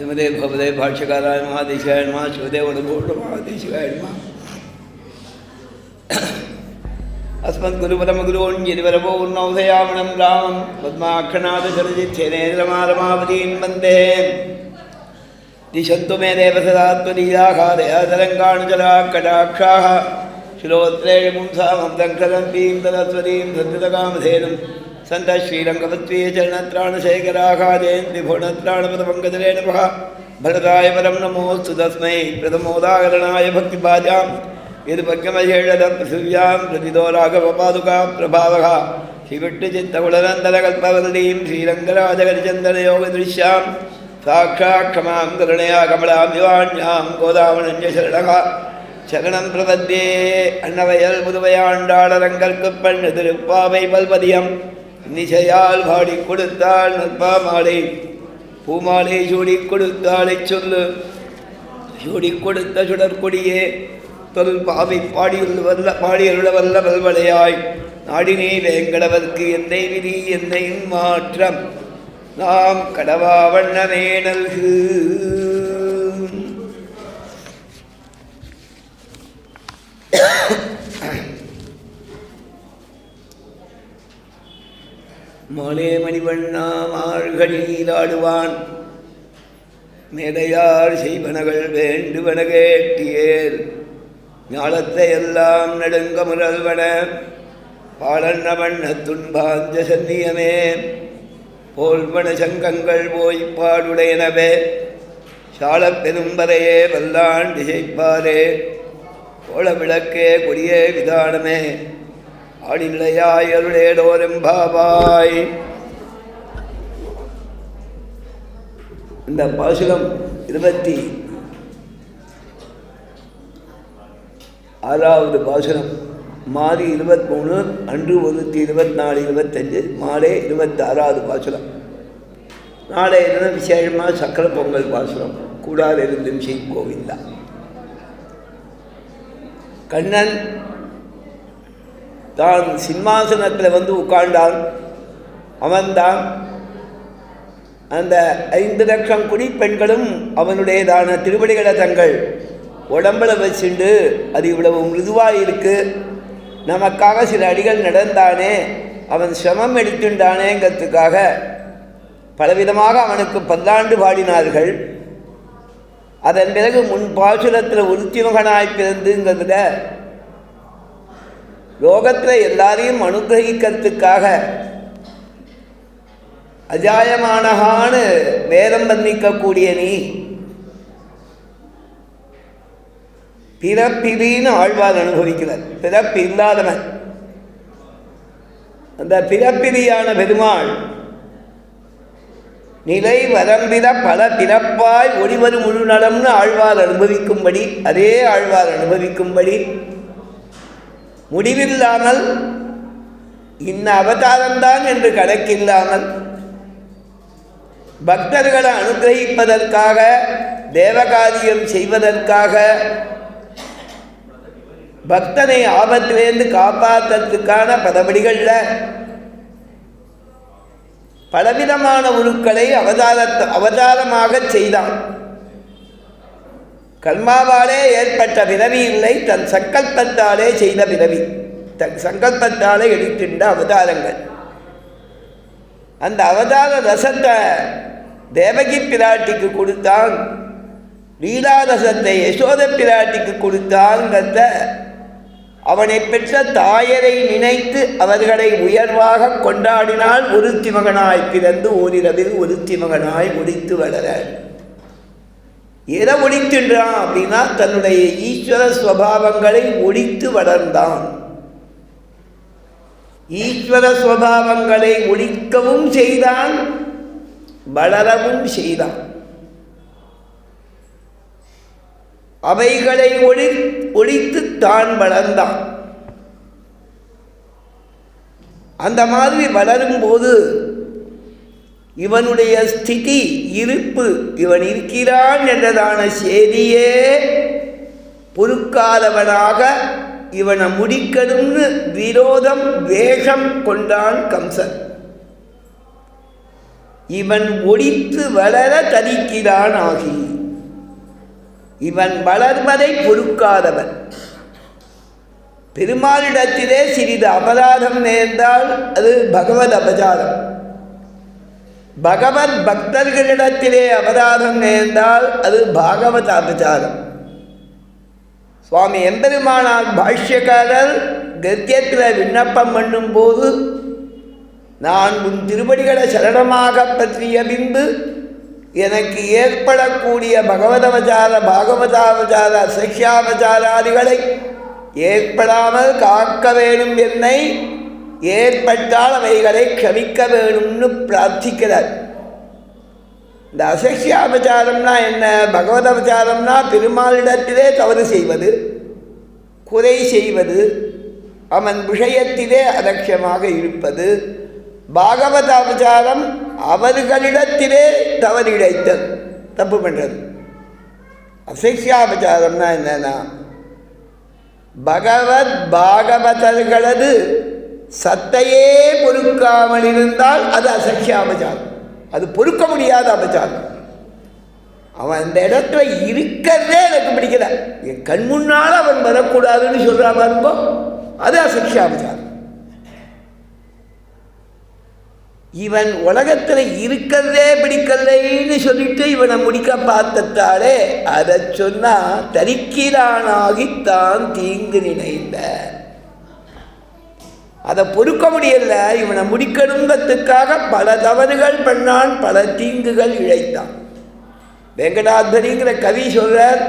श्रीमदे भगवते भाष्यकाराय महादेशिकाय नमः शिवदेव महादेशिकाय नमः अस्मद्गुरुपरमगुरून् गिरिवरपूर्णौदयामणं रामं पद्माक्षनाथचरजिच्छेनेन्द्रमारमावतीं वन्दे दिशन्तु मे देव सदा त्वदीयाः दयातरङ्गाणुजलाकटाक्षाः शिरोत्रेण पुंसामब्दङ्क्षदन्तीं तदस्वतीं सद्गतकामधेनुं सन्तः श्रीरङ्गपत्वीय चरणत्राणशेखराः जयन्तिभुवनत्राणपदपङ्कजले नमः भरताय परं नमोऽस्तु तस्मै प्रथमोदाहरणाय भक्तिभाजां यद्भग्यमशेषदपृथिव्यां प्रतितो राघवपादुका प्रभावः श्रीविष्णुचित्तकुलनन्दनकल्पवल्लीं श्रीरङ्गराजगरिचन्दनयोगदृश्यां साक्षात् क्षमां करुणया कमलां विवाण्यां गोदावनन्यशरणः சகனம் பிரபத்தே அன்னவயல் புதுவையாண்டாளரங்கற்கு பண்ணு திருப்பாவை பல்பதியம் நிசையால் பாடி கொடுத்தாள் நற்பா மாலை பூமாலை சூடி கொடுத்தாளை சொல்லு சூடி கொடுத்த சுடற்கொடியே தொல் பாவை பாடியுள்ள வல்ல பல்வளையாய் நாடினே வேங்கடவர்க்கு என்னை விதி என்னை மாற்றம் நாம் கடவா வண்ணமே நல்கு. மாலே மணிவண்ணா மார்கழியிலாடுவான் மேடையார் செய்வனகள் வேண்டுவன கேட்டியேல் ஞாலத்தை எல்லாம் நடுங்க முரல்வன பாலன்ன வண்ண துன்பாஞ்ச சன்னியமே போல்வன சங்கங்கள் போய்ப்பாடுடையனவே சாலப் பெரும்பரையே வல்லான் திசைப்பாரே கோள விளக்கே கொடியே விதானமே ஆடிநிலையாய் அருளேடோரெம்பாவாய். இந்த பாசுரம் 26வது பாசுரம். மாறி 23, அன்று 124, 25, மாலை 26வது பாசுரம். நாளைய தினம் விசேஷமாக சக்கர பொங்கல் பாசுரம். கூடாரிருந்தும் ஸ்ரீ கோவிந்தா. கண்ணன் தான் சிம்மாசனத்தில் வந்து உட்கார்ந்தான். அவன்தான் அந்த 5 லட்சம் குடிப்பெண்களும் அவனுடையதான திருவடிகளை தங்கள் உடம்புல வச்சுண்டு அது இவ்வளவு மிருதுவாக இருக்கு, நமக்காக சில அடிகள் நடந்தானே, அவன் சிரமம் எடுத்துட்டானேங்கிறதுக்காக பலவிதமாக அவனுக்கு பல்லாண்டு பாடினார்கள். அதன் பிறகு முன் பாசுரத்தில் உருத்திமகனாய் பிறந்துங்கிறதுல லோகத்தில் எல்லாரையும் அனுகிரகிக்கிறதுக்காக அஜாயமானகான்னு வேதம் வர்ணிக்கக்கூடிய நீ பிறப்பிலின்னு ஆழ்வார் அனுபவிக்கிறார். பிறப்பு இல்லாதவன் அந்த பிறப்பிலியான பெருமாள் நிலை வரம்பில பல பிறப்பாய் ஒளிவரு முழு நலம்னு ஆழ்வார் அனுபவிக்கும்படி, அதே ஆழ்வார் அனுபவிக்கும்படி முடிவில்லாமல் இன்ன அவதாரம்தான் என்று கணக்கில்லாமல் பக்தர்களை அனுகிரகிப்பதற்காக, தேவகாரியம் செய்வதற்காக, பக்தனை ஆபத்திலேருந்து காப்பாற்றுறதுக்கான பதபடிகளில் பலவிதமான உருக்களை அவதாரமாக செய்தான். கர்மாவாலே ஏற்பட்ட பிறவி இல்லை, தன் சங்கல்பத்தாலே செய்த பிறவி, தன் சங்கல்பத்தாலே எடுக்கின்ற அவதாரங்கள். அந்த அவதார ரசத்தை தேவகி பிராட்டிக்கு கொடுத்தான், லீலாரசத்தை யசோத பிராட்டிக்கு கொடுத்தாங்கிறத அவனை பெற்ற தாயரை நினைத்து அவர்களை உயர்வாக கொண்டாடினால் ஒருத்தி மகனாய் பிறந்து ஓரிரவில் ஒருத்தி மகனாய் ஒழித்து வளர. எதை ஒழித்துன்றான் அப்படின்னா தன்னுடைய ஈஸ்வர ஸ்வபாவங்களை ஒழித்து வளர்ந்தான். ஈஸ்வர ஸ்வபாவங்களை ஒழிக்கவும் செய்தான், வளரவும் செய்தான். அவைகளை ஒழித்து தான் வளர்ந்தான். அந்த மாதிரி வளரும்போது இவனுடைய ஸ்திதி, இருப்பு, இவன் இருக்கிறான் என்றதான செய்தியே பொறுக்காதவனாக இவனை முடிக்கணும்னு விரோதம் வேஷம் கொண்டான் கம்சன். இவன் ஒடித்து வளர தரிக்கிறான் ஆகி. இவன் வளர்வதை பொறுக்காதவன். பெருமாளிடத்திலே சிறிது அபராதம் நேர்ந்தால் அது பகவத் அபசாரம். பகவத் பக்தர்களிடத்திலே அபராதம் நேர்ந்தால் அது பாகவத அபசாரம். சுவாமி எம்பெருமானார் பாஷ்யக்காரர் கத்தியத்தில் விண்ணப்பம் பண்ணும்போது, நான் உன் திருவடிகளை சரணமாக பற்றிய பின்பு எனக்கு ஏற்படக்கூடிய பகவதவசார பாகவதாவசார சக்ஷாவசாராதிகளை ஏற்படாமல் காக்க வேணும், என்னை ஏற்பட்டால் அவைகளை க்ஷமிக்க வேணும்னு பிரார்த்திக்கிறார். இந்த அசக்ஷாபச்சாரம்னா என்ன? பகவதவசாரம்னா பெருமாளிடத்திலே தவறு செய்வது, குறை செய்வது, அவன் விஷயத்திலே அலட்சியமாக இருப்பது. பாகவதாபச்சாரம் அவர்களிடத்திலே தவறிழைத்தல், தப்பு பண்ணுறது. அசக்ஷாபச்சாரம்னா என்னன்னா, பகவத் பாகவதர்களது சத்தையே பொறுக்காமல் இருந்தால் அது அசக்ஷாபச்சாரம். அது பொறுக்க முடியாத அபச்சாரம். அவன் அந்த இடத்துல இருக்கிறதே எனக்கு பிடிக்கல, என் கண் முன்னால் அவன் வரக்கூடாதுன்னு சொல்கிறா பாருங்கோ, அது அசக்ஷாபச்சாரம். இவன் உலகத்தில் இருக்கிறதே பிடிக்கலைன்னு சொல்லிட்டு இவனை முடிக்க பார்த்தத்தாலே அதை சொன்னால் தரிக்கிறானாகித்தான் தீங்கு நினைந்த. அதை பொறுக்க முடியல, இவனை முடிக்கணுங்கிறதுக்காக பல தவறுகள் பண்ணான், பல தீங்குகள் இழைத்தான். வெங்கடாதரிங்கிற கவி சொல்றார்,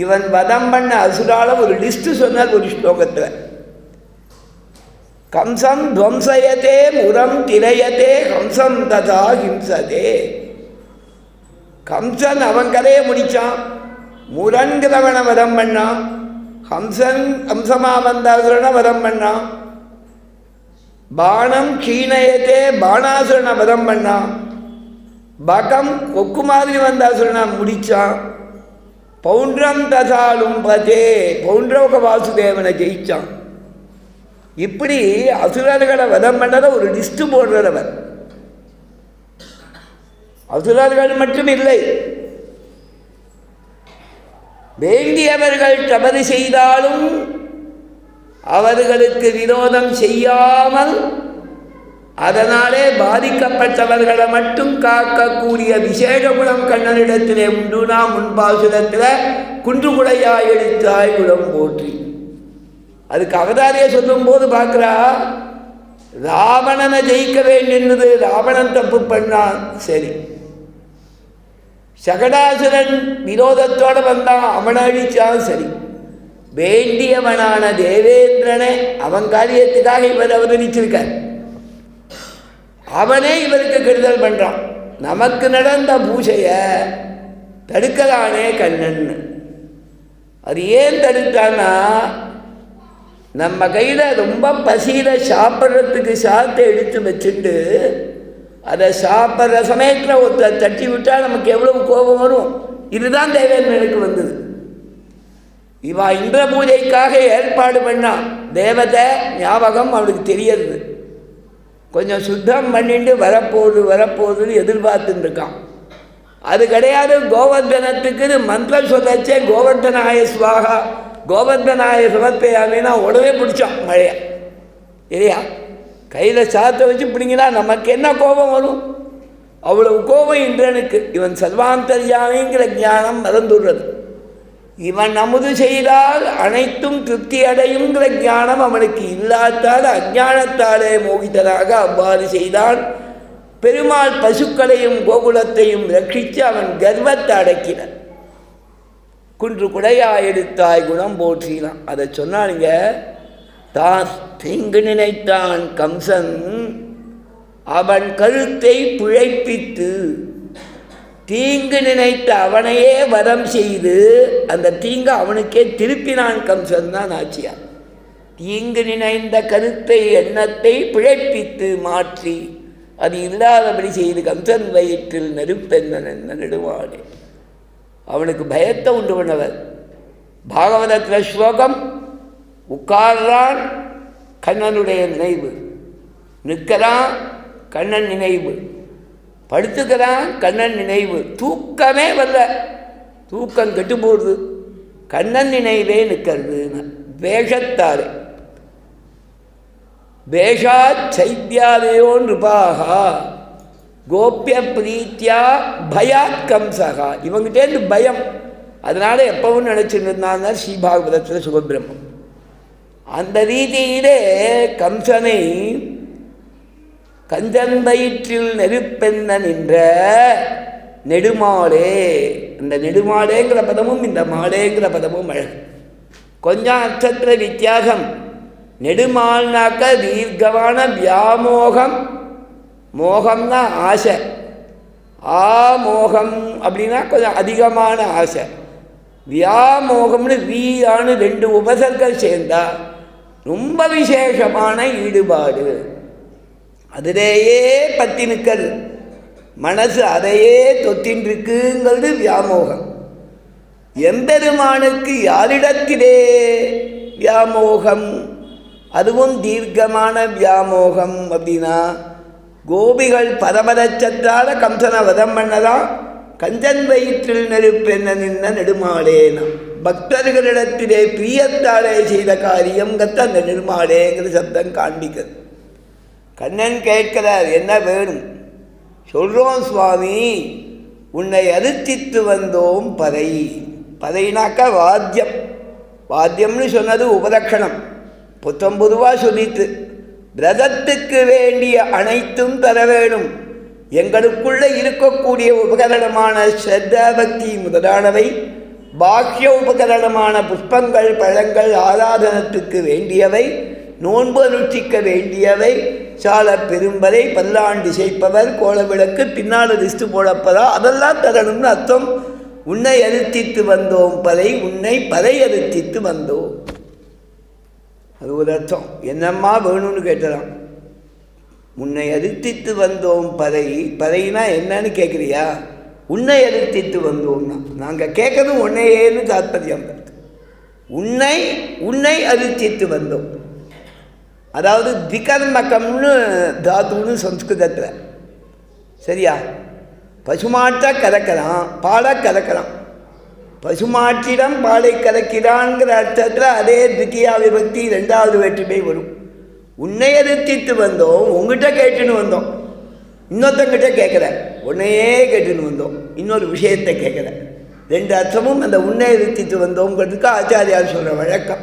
இவன் வதம் பண்ண அசுரால ஒரு லிஸ்ட் சொன்னார் ஒரு ஸ்லோகத்தில். கம்சம் துவம்சயத்தே முரம் திரையத்தே ஹம்சம் ததா ஹிம்சதே. கம்சன் அவன் கதையை முடித்தான், முரன்கிறவனை வதம் பண்ணான், ஹம்சமா வந்தாசுரனை வதம் பண்ணான், பானம் கீணயத்தே பானாசுரனை வதம் பண்ணான், பகம் கொக்கு மாதிரி வந்தாசுரனை முடித்தான், பௌண்ட்ரம் ததாலும் பதே பௌண்ட்ரவக வாசுதேவனை ஜெயித்தான். இப்படி அசுரர்களை வதம் பண்ணதை ஒரு லிஸ்ட் போடுறவர். அசுரர்கள் மட்டும் இல்லை, வேண்டியவர்கள் தவறு செய்தாலும் அவர்களுக்கு விரோதம் செய்யாமல் அதனாலே பாதிக்கப்பட்டவர்களை மட்டும் காக்கக்கூடிய விசேஷ குணம் கண்ணனிடத்திலே உண்டு. நாம் முன்பாசுரத்தில் குன்றுகுடையா எழுத்தாய் குலம் போற்றி. அதுக்கு அவதாரியை சொல்லும் போது பார்க்குறா, ராவணனை ஜெயிக்க வேண்டியது, ராவணன் தப்பு பண்ணான், சரி. சகடாசுரன் விரோதத்தோடு வந்தான், அவனை அழிச்சான், சரி. வேண்டியவனான தேவேந்திரனை அவன் காரியத்துக்காக இவர் அவதரிச்சிருக்கார், அவனே இவருக்கு கெடுதல் பண்ணுறான். நமக்கு நடந்த பூஜையை தடுக்கலானே கண்ணன். அது ஏன் தடுத்தான்னா, நம்ம கையில் ரொம்ப பசியில் சாப்பிட்றதுக்கு சாத்தை எடுத்து வச்சுட்டு அதை சாப்பிட்ற சமயத்தில் ஒருத்தர் தட்டி விட்டால் நமக்கு எவ்வளவு கோபம் வரும். இதுதான் தேவேந்திரனுக்கு வந்தது. இவா இந்திர பூஜைக்காக ஏற்பாடு பண்ணான், தேவதை ஞாபகம் அவனுக்கு தெரியாது. கொஞ்சம் சுத்தம் பண்ணிட்டு வரப்போகுதுன்னு எதிர்பார்த்துட்டு இருக்கான். அது கிடையாது. கோவர்தனத்துக்கு மந்திரம் சொல்லச்சே கோவர்தனாய ஸ்வாகா கோவர்தனாய சமர்ப்பையாமின்னா உடனே பிடிச்சான் மழையா, இல்லையா? கையில் சாத்தை வச்சு பிடிங்கினா நமக்கு என்ன கோபம் வரும்? அவ்வளவு கோபம் இந்திரனுக்கு. இவன் சர்வாந்தர்யாமிங்கிற ஞானம் மறந்துடுறது. இவன் அமுது செய்தால் அனைத்தும் திருப்தி அடையுங்கிற ஞானம் அவனுக்கு இல்லாதால் அஞ்ஞானத்தாலே மோகித்தனாக அவ்வாறு செய்தான். பெருமாள் பசுக்களையும் கோகுலத்தையும் ரட்சித்து அவன் கர்வத்தை அடக்கினான். குன்று குடையா எடுத்தாய் குணம் போற்றினான். அதை சொன்னானுங்க. தான் தீங்கு நினைத்தான் கம்சன், அவன் கருத்தை பிழைப்பித்து தீங்கு நினைத்த அவனையே வதம் செய்து அந்த தீங்கு அவனுக்கே திருப்பினான் கம்சன் தான் ஆச்சியார். தீங்கு நினைந்த கருத்தை எண்ணத்தை பிழைப்பித்து மாற்றி அது இல்லாதபடி செய்து கம்சன் வயிற்றில் நெருப்பென்ன நெடுவானே. அவனுக்கு பயத்தை உண்டு பண்ணவர். பாகவதத்தில் ஸ்லோகம், உட்கார்றான் கண்ணனுடைய நினைவு, நிற்கிறான் கண்ணன் நினைவு, படுத்துக்கிறான், கண்ணன் நினைவு, தூக்கமே வரல, தூக்கம் கெட்டு போடுது, கண்ணன் நினைவே நிற்கிறது. வேஷத்தாரு வேஷா சைத்யாதேயோ நிருபாகா கோபிய பிரீத்தியா பயாத் கம்சகா. இவங்கிட்டேருந்து பயம், அதனால் எப்பவும் நினச்சிட்டு இருந்தாங்க ஸ்ரீபாகவதத்தில் சுகபிரம்மம். அந்த ரீதியிலே கம்சனை கஞ்சன் வயிற்றில் நெருப்பென்ன நின்ற நெடுமாடே. இந்த நெடுமாடேங்கிற பதமும் இந்த மாடேங்கிற பதமும் அழகு. கொஞ்சம் அர்த்தத்தில் வித்தியாசம். நெடுமாள்னாக்க தீர்க்கமான வியாமோகம், மோகம்னா ஆசை, ஆமோகம் அப்படின்னா கொஞ்சம் அதிகமான ஆசை. வியாமோகம்னு வீயானு 2 உபசர்கள் சேர்ந்தா ரொம்ப விசேஷமான ஈடுபாடு, அதிலேயே பற்றி நிற்கிறது, மனசு அதையே தொத்தின்றிருக்குங்கிறது வியாமோகம். எம்பெருமானுக்கு யாரிடத்திலே வியாமோகம், அதுவும் தீர்க்கமான வியாமோகம் அப்படின்னா கோபிகள் பரபரச்சத்தால கம்சனை வதம் பண்ணதான் கஞ்சன் வயிற்றில் நெருப்பென்ன நின்ன நெடுமாடேனா. பக்தர்களிடத்திலே பிரியத்தாலே செய்த காரியங்கிறத அந்த நெடுமாடேங்கிற சப்தம் காண்பிக்கிறது. கண்ணன் கேட்கிறார், என்ன வேணும்? சொல்கிறோம் சுவாமி, உன்னை அறுத்தித்து வந்தோம் பறை. பறைனாக்கா வாத்தியம். வாத்தியம்னு சொன்னது உபலக்ஷணம், 19 சொல்லித்து. விரதத்துக்கு வேண்டிய அனைத்தும் தர வேணும். எங்களுக்குள்ளே இருக்கக்கூடிய உபகரணமான ஸ்ரத்தா பக்தி முதலானவை, பாக்கிய உபகரணமான புஷ்பங்கள் பழங்கள் ஆராதனத்துக்கு வேண்டியவை, நோன்பு அனுஷ்டிக்க வேண்டியவை, சால பெரும்பறை பல்லாண்டு செய்ப்பவர் கோலவிளக்கு பின்னால் லிஸ்ட்டு போடப்பதா அதெல்லாம் தரணும்னு அர்த்தம். உன்னை அறுத்தித்து வந்தோம் பறை, உன்னை பறை அறுத்தித்து வந்தோம், அது ஒரு அர்த்தம். என்னம்மா வேணும்னு கேட்டலாம். உன்னை அறுத்தித்து வந்தோம் பறை, பறைனா என்னன்னு கேட்குறியா? உன்னை அறுத்தித்து வந்தோம்னா நாங்கள் கேட்கறது உன்னையேன்னு தாற்பயம். உன்னை உன்னை அறுத்தித்து வந்தோம், அதாவது திகர்மக்கம்னு தாத்துன்னு சம்ஸ்கிருதத்தில். சரியா? பசுமாட்டை கறக்கலாம், பாலை கறக்கலாம். பசுமாட்டிடம் பாலை கறக்கிறான்ங்கிற அர்த்தத்தில் அதே தித்தியா விபக்தி 2வது வேற்றுமை வரும். உன்னை அறுத்தித்து வந்தோம், உங்ககிட்ட கேட்டுன்னு வந்தோம், இன்னொருத்தங்கிட்ட கேட்குற, உன்னையே கேட்டுன்னு வந்தோம், இன்னொரு விஷயத்தை கேட்குற. 2 அர்த்தமும் அந்த உன்னை அறுத்தித்து வந்தோங்கிறதுக்கு ஆச்சாரியார் சொல்கிற வழக்கம்.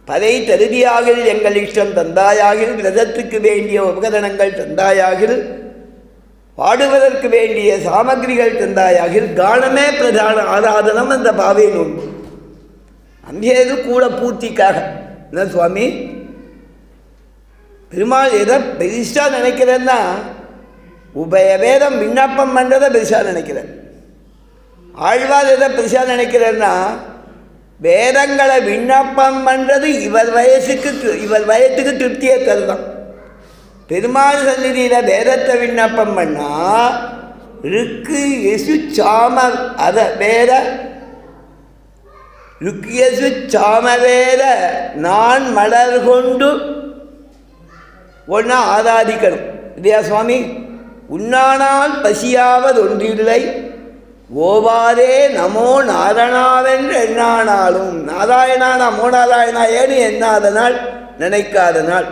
பதை தருதியாகில் எங்கள் இஷ்டம் தந்தாயாகில், விரதத்துக்கு வேண்டிய உபகரணங்கள் தந்தாயாகில், பாடுவதற்கு வேண்டிய சாமகிரிகள் தந்தாயாகில், கானமே பிரதான ஆராதனம் அந்த பாவை நோன்பு. அங்கேது கூட பூர்த்திக்காக. என்ன சுவாமி, பெருமாள் எதை பெருசாக நினைக்கிறேன்னா உபய வேதம் விண்ணப்பம் பண்ணுறதை பெருசாக நினைக்கிறேன். ஆழ்வார் எதை பெருசாக நினைக்கிறேன்னா வேதங்களை விண்ணப்பம் பண்ணுறது இவர் வயத்துக்கு திருப்தியை தருதான். பெருமாள் சந்நிதியில் வேதத்தை விண்ணப்பம் பண்ணால் ருக்கு எசு சாம அதை வேற ருக்கு எசு சாம வேற நான் மலர் கொண்டு ஒன்றா ஆராதிக்கணும் இல்லையா சுவாமி? உண்ணானால் பசியாவது ஒன்றில்லை, ஓவாரே நமோ நாரணாவென்று எண்ணானாலும். நாராயணா நமோ நாராயணா ஏன்னு எண்ணாதனால், நினைக்காதனால்.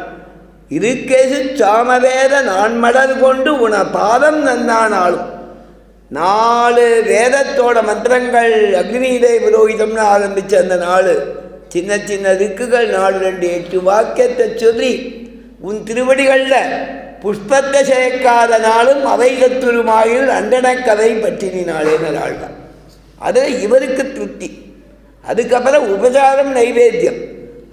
இருக்கேசு சாமவேத நான் மலர் கொண்டு உன பாதம் நன்னானாலும். 4 வேதத்தோட மந்திரங்கள் அக்னியிலே புரோகிதம்னு ஆரம்பித்த அந்த 4 சின்ன சின்ன ரிக்குகள் 4 2 8 வாக்கியத்தை சொல்லி உன் திருவடிகளில் புஷ்பத்தை சேர்க்காத நாளும் அவை கத்துருமாயில் அண்டனக்கதை பற்றினாலே ஆழ்வார். அது இவருக்கு திருப்தி. அதுக்கப்புறம் உபசாரம் நைவேத்தியம்.